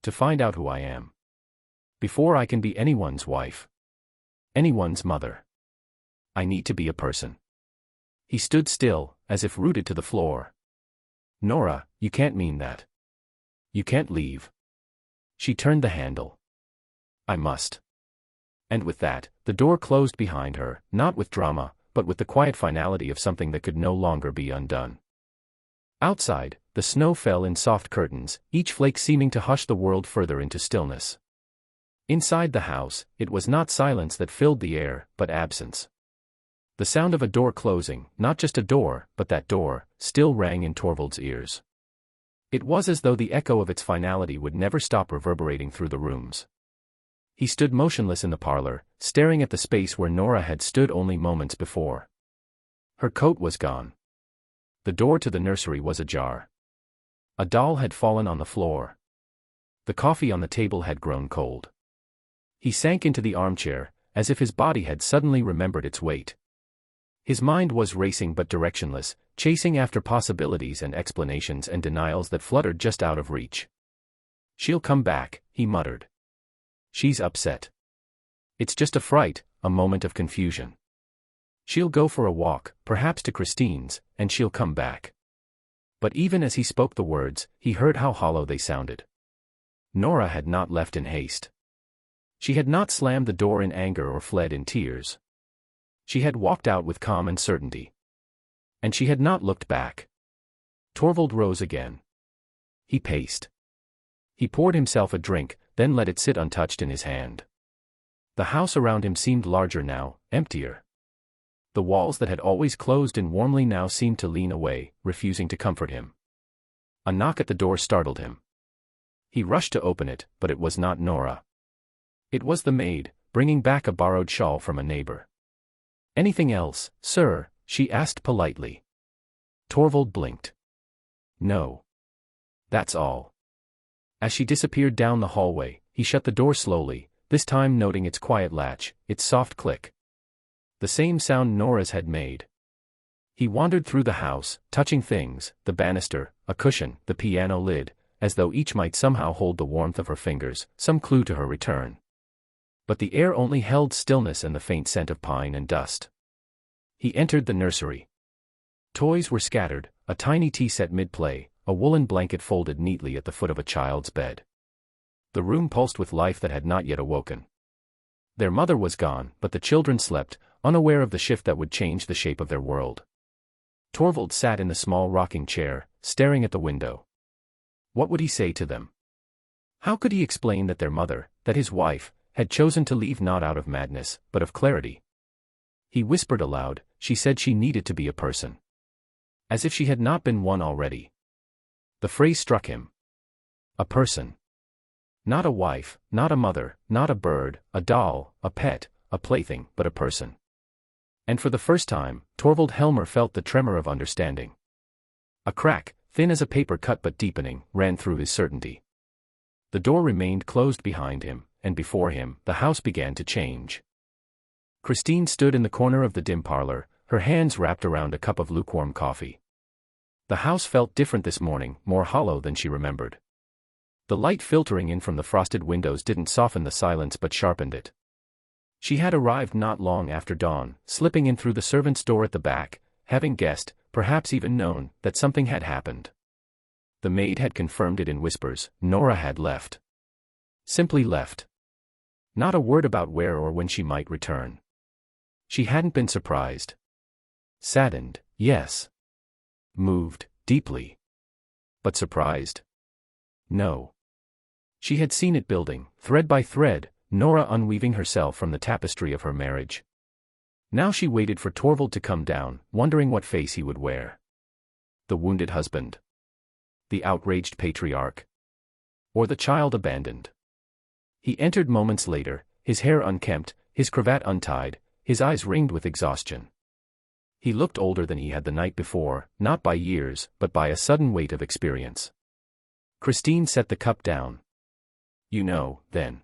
To find out who I am. Before I can be anyone's wife. Anyone's mother. I need to be a person. He stood still, as if rooted to the floor. Nora, you can't mean that. You can't leave. She turned the handle. I must. And with that, the door closed behind her, not with drama, but with the quiet finality of something that could no longer be undone. Outside, the snow fell in soft curtains, each flake seeming to hush the world further into stillness. Inside the house, it was not silence that filled the air, but absence. The sound of a door closing, not just a door, but that door, still rang in Torvald's ears. It was as though the echo of its finality would never stop reverberating through the rooms. He stood motionless in the parlor, staring at the space where Nora had stood only moments before. Her coat was gone. The door to the nursery was ajar. A doll had fallen on the floor. The coffee on the table had grown cold. He sank into the armchair, as if his body had suddenly remembered its weight. His mind was racing but directionless, chasing after possibilities and explanations and denials that fluttered just out of reach. She'll come back, he muttered. She's upset. It's just a fright, a moment of confusion. She'll go for a walk, perhaps to Christine's, and she'll come back. But even as he spoke the words, he heard how hollow they sounded. Nora had not left in haste. She had not slammed the door in anger or fled in tears. She had walked out with calm and certainty. And she had not looked back. Torvald rose again. He paced. He poured himself a drink, then let it sit untouched in his hand. The house around him seemed larger now, emptier. The walls that had always closed in warmly now seemed to lean away, refusing to comfort him. A knock at the door startled him. He rushed to open it, but it was not Nora. It was the maid, bringing back a borrowed shawl from a neighbor. Anything else, sir? She asked politely. Torvald blinked. No. That's all. As she disappeared down the hallway, he shut the door slowly, this time noting its quiet latch, its soft click. The same sound Nora's had made. He wandered through the house, touching things, the banister, a cushion, the piano lid, as though each might somehow hold the warmth of her fingers, some clue to her return. But the air only held stillness and the faint scent of pine and dust. He entered the nursery. Toys were scattered, a tiny tea set mid-play, a woolen blanket folded neatly at the foot of a child's bed. The room pulsed with life that had not yet awoken. Their mother was gone, but the children slept, unaware of the shift that would change the shape of their world. Torvald sat in the small rocking chair, staring at the window. What would he say to them? How could he explain that their mother, that his wife, had chosen to leave not out of madness, but of clarity? He whispered aloud, she said she needed to be a person. As if she had not been one already. The phrase struck him. A person. Not a wife, not a mother, not a bird, a doll, a pet, a plaything, but a person. And for the first time, Torvald Helmer felt the tremor of understanding. A crack, thin as a paper cut but deepening, ran through his certainty. The door remained closed behind him, and before him, the house began to change. Christine stood in the corner of the dim parlor, her hands wrapped around a cup of lukewarm coffee. The house felt different this morning, more hollow than she remembered. The light filtering in from the frosted windows didn't soften the silence but sharpened it. She had arrived not long after dawn, slipping in through the servant's door at the back, having guessed, perhaps even known, that something had happened. The maid had confirmed it in whispers. Nora had left. Simply left. Not a word about where or when she might return. She hadn't been surprised. Saddened, yes. Moved, deeply. But surprised? No. She had seen it building, thread by thread, Nora unweaving herself from the tapestry of her marriage. Now she waited for Torvald to come down, wondering what face he would wear. The wounded husband. The outraged patriarch. Or the child abandoned. He entered moments later, his hair unkempt, his cravat untied, his eyes ringed with exhaustion. He looked older than he had the night before, not by years, but by a sudden weight of experience. Christine set the cup down. You know, then.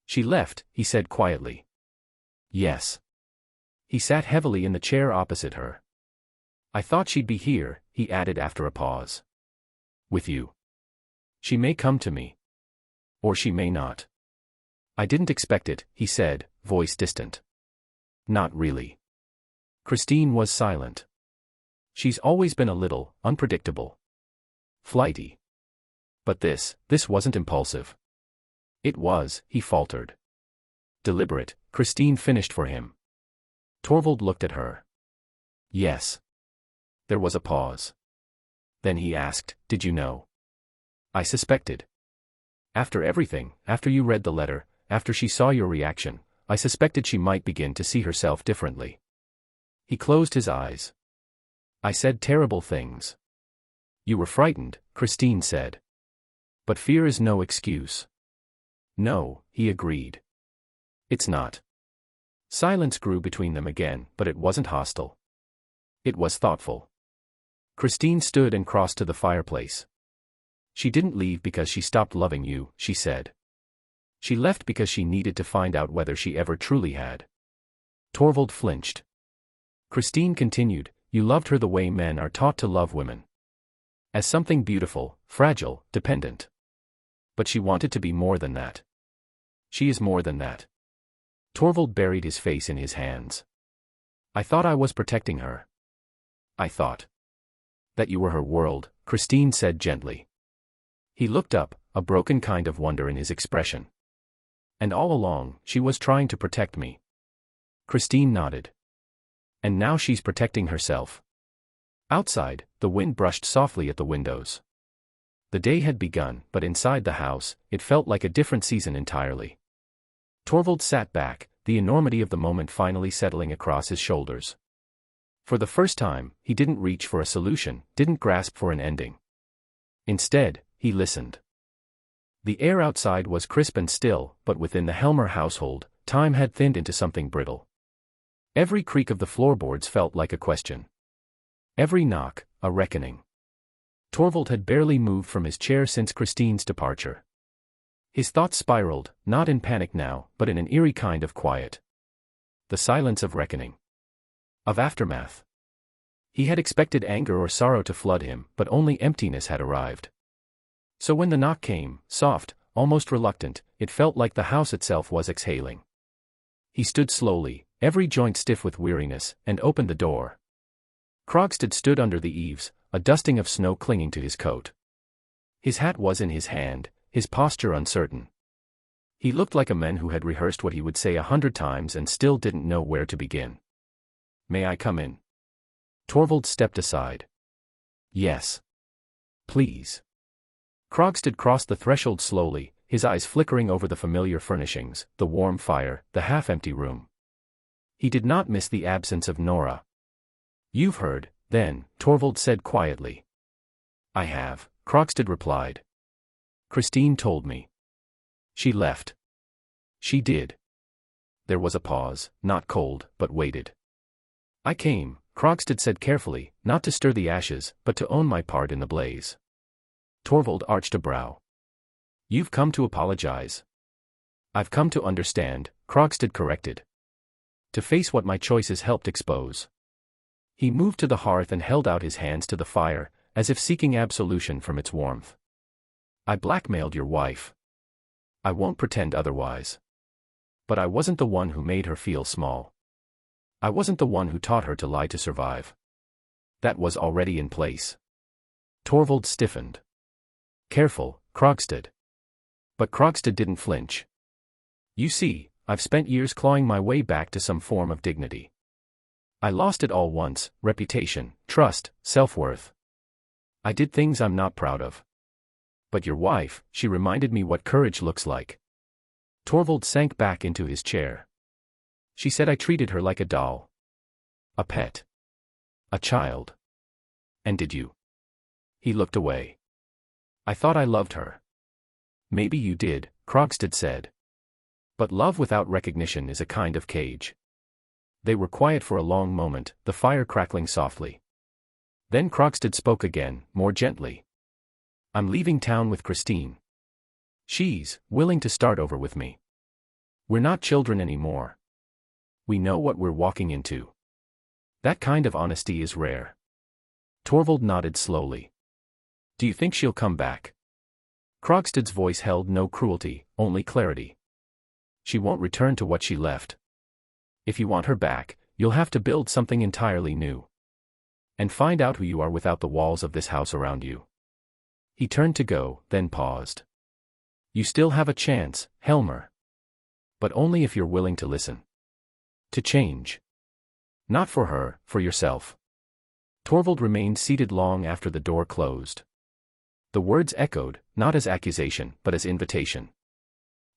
She left, he said quietly. Yes. He sat heavily in the chair opposite her. I thought she'd be here, he added after a pause. With you. She may come to me. Or she may not. I didn't expect it, he said, voice distant. Not really. Christine was silent. She's always been a little, unpredictable. Flighty. But this wasn't impulsive. It was, he faltered. Deliberate, Christine finished for him. Torvald looked at her. Yes. There was a pause. Then he asked, did you know? I suspected. After everything, after you read the letter, after she saw your reaction, I suspected she might begin to see herself differently. He closed his eyes. I said terrible things. You were frightened, Christine said. But fear is no excuse. No, he agreed. It's not. Silence grew between them again, but it wasn't hostile. It was thoughtful. Christine stood and crossed to the fireplace. She didn't leave because she stopped loving you, she said. She left because she needed to find out whether she ever truly had. Torvald flinched. Christine continued, you loved her the way men are taught to love women. As something beautiful, fragile, dependent. But she wanted to be more than that. She is more than that. Torvald buried his face in his hands. I thought I was protecting her. I thought that you were her world, Christine said gently. He looked up, a broken kind of wonder in his expression. And all along, she was trying to protect me. Christine nodded. And now she's protecting herself. Outside, the wind brushed softly at the windows. The day had begun, but inside the house, it felt like a different season entirely. Torvald sat back, the enormity of the moment finally settling across his shoulders. For the first time, he didn't reach for a solution, didn't grasp for an ending. Instead, he listened. The air outside was crisp and still, but within the Helmer household, time had thinned into something brittle. Every creak of the floorboards felt like a question. Every knock, a reckoning. Torvald had barely moved from his chair since Christine's departure. His thoughts spiraled, not in panic now, but in an eerie kind of quiet. The silence of reckoning. Of aftermath. He had expected anger or sorrow to flood him, but only emptiness had arrived. So when the knock came, soft, almost reluctant, it felt like the house itself was exhaling. He stood slowly, every joint stiff with weariness, and opened the door. Krogstad stood under the eaves, a dusting of snow clinging to his coat. His hat was in his hand, his posture uncertain. He looked like a man who had rehearsed what he would say 100 times and still didn't know where to begin. "May I come in?" Torvald stepped aside. "Yes. Please." Krogstad crossed the threshold slowly, his eyes flickering over the familiar furnishings, the warm fire, the half-empty room. He did not miss the absence of Nora. "You've heard, then," Torvald said quietly. "I have," Krogstad replied. "Christine told me." "She left." "She did." There was a pause, not cold, but weighted. "I came," Krogstad said carefully, "not to stir the ashes, but to own my part in the blaze." Torvald arched a brow. "You've come to apologize." "I've come to understand," Krogstad corrected. "To face what my choices helped expose." He moved to the hearth and held out his hands to the fire, as if seeking absolution from its warmth. "I blackmailed your wife. I won't pretend otherwise. But I wasn't the one who made her feel small. I wasn't the one who taught her to lie to survive. That was already in place." Torvald stiffened. "Careful, Krogstad." But Krogstad didn't flinch. "You see, I've spent years clawing my way back to some form of dignity. I lost it all once: reputation, trust, self-worth. I did things I'm not proud of. But your wife, she reminded me what courage looks like." Torvald sank back into his chair. "She said I treated her like a doll. A pet. A child." "And did you?" He looked away. "I thought I loved her." "Maybe you did," Krogstad said. "But love without recognition is a kind of cage." They were quiet for a long moment, the fire crackling softly. Then Krogstad spoke again, more gently. "I'm leaving town with Christine. She's willing to start over with me. We're not children anymore. We know what we're walking into. That kind of honesty is rare." Torvald nodded slowly. "Do you think she'll come back?" Krogstad's voice held no cruelty, only clarity. "She won't return to what she left. If you want her back, you'll have to build something entirely new. And find out who you are without the walls of this house around you." He turned to go, then paused. "You still have a chance, Helmer. But only if you're willing to listen. To change. Not for her, for yourself." Torvald remained seated long after the door closed. The words echoed, not as accusation, but as invitation.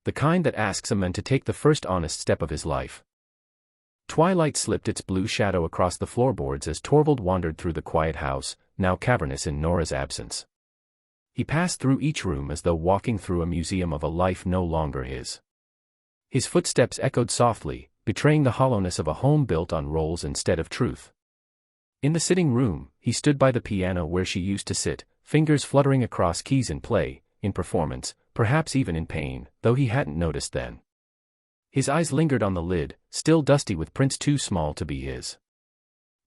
The kind that asks a man to take the first honest step of his life. Twilight slipped its blue shadow across the floorboards as Torvald wandered through the quiet house, now cavernous in Nora's absence. He passed through each room as though walking through a museum of a life no longer his. His footsteps echoed softly, betraying the hollowness of a home built on roles instead of truth. In the sitting room, he stood by the piano where she used to sit, fingers fluttering across keys in play, in performance, perhaps even in pain, though he hadn't noticed then. His eyes lingered on the lid, still dusty with prints too small to be his.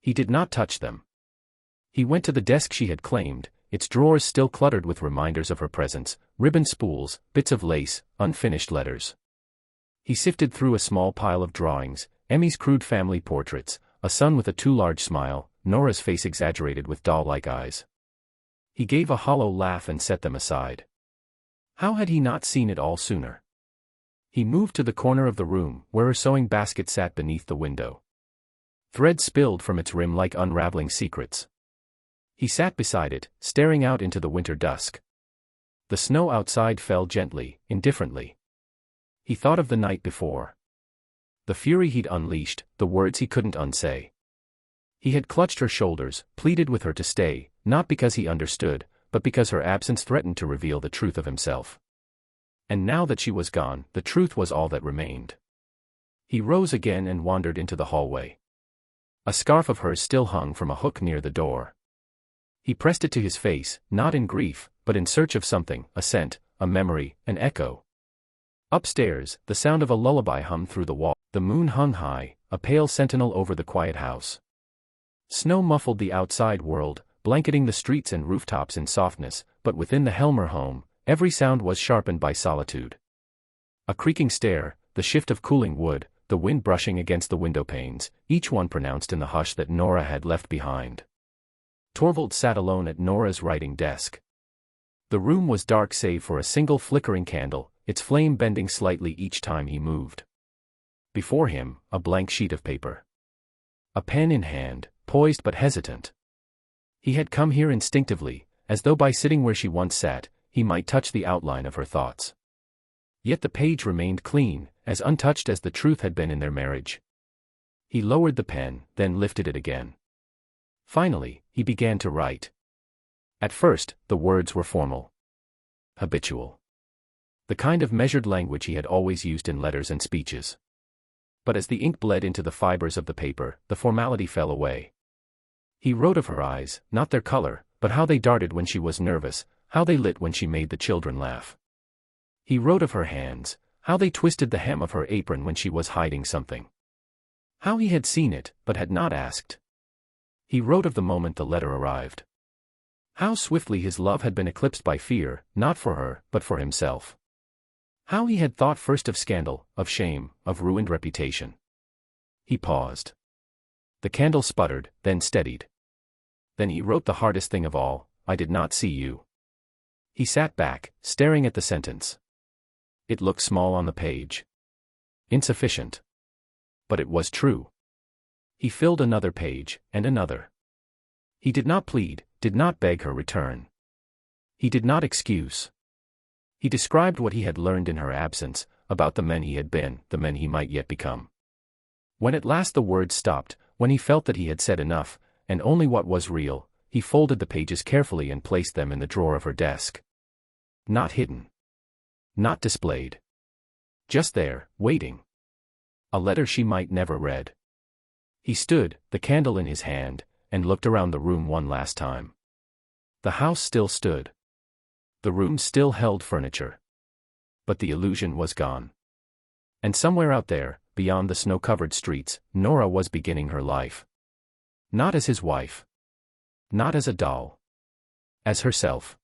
He did not touch them. He went to the desk she had claimed, its drawers still cluttered with reminders of her presence, ribbon spools, bits of lace, unfinished letters. He sifted through a small pile of drawings, Emmy's crude family portraits, a son with a too large smile, Nora's face exaggerated with doll-like eyes. He gave a hollow laugh and set them aside. How had he not seen it all sooner? He moved to the corner of the room, where her sewing basket sat beneath the window. Thread spilled from its rim like unraveling secrets. He sat beside it, staring out into the winter dusk. The snow outside fell gently, indifferently. He thought of the night before. The fury he'd unleashed, the words he couldn't unsay. He had clutched her shoulders, pleaded with her to stay, not because he understood, but because her absence threatened to reveal the truth of himself. And now that she was gone, the truth was all that remained. He rose again and wandered into the hallway. A scarf of hers still hung from a hook near the door. He pressed it to his face, not in grief, but in search of something, a scent, a memory, an echo. Upstairs, the sound of a lullaby hummed through the wall. The moon hung high, a pale sentinel over the quiet house. Snow muffled the outside world, blanketing the streets and rooftops in softness, but within the Helmer home, every sound was sharpened by solitude. A creaking stair, the shift of cooling wood, the wind brushing against the window panes, each one pronounced in the hush that Nora had left behind. Torvald sat alone at Nora's writing desk. The room was dark save for a single flickering candle, its flame bending slightly each time he moved. Before him, a blank sheet of paper. A pen in hand, poised but hesitant. He had come here instinctively, as though by sitting where she once sat, he might touch the outline of her thoughts. Yet the page remained clean, as untouched as the truth had been in their marriage. He lowered the pen, then lifted it again. Finally, he began to write. At first, the words were formal. Habitual. The kind of measured language he had always used in letters and speeches. But as the ink bled into the fibers of the paper, the formality fell away. He wrote of her eyes, not their color, but how they darted when she was nervous, how they lit when she made the children laugh. He wrote of her hands, how they twisted the hem of her apron when she was hiding something. How he had seen it, but had not asked. He wrote of the moment the letter arrived. How swiftly his love had been eclipsed by fear, not for her, but for himself. How he had thought first of scandal, of shame, of ruined reputation. He paused. The candle sputtered, then steadied. Then he wrote the hardest thing of all, I did not see you. He sat back, staring at the sentence. It looked small on the page. Insufficient. But it was true. He filled another page, and another. He did not plead, did not beg her return. He did not excuse. He described what he had learned in her absence, about the men he had been, the men he might yet become. When at last the words stopped, when he felt that he had said enough, and only what was real, he folded the pages carefully and placed them in the drawer of her desk. Not hidden. Not displayed. Just there, waiting. A letter she might never read. He stood, the candle in his hand, and looked around the room one last time. The house still stood. The room still held furniture. But the illusion was gone. And somewhere out there, beyond the snow-covered streets, Nora was beginning her life. Not as his wife. Not as a doll. As herself.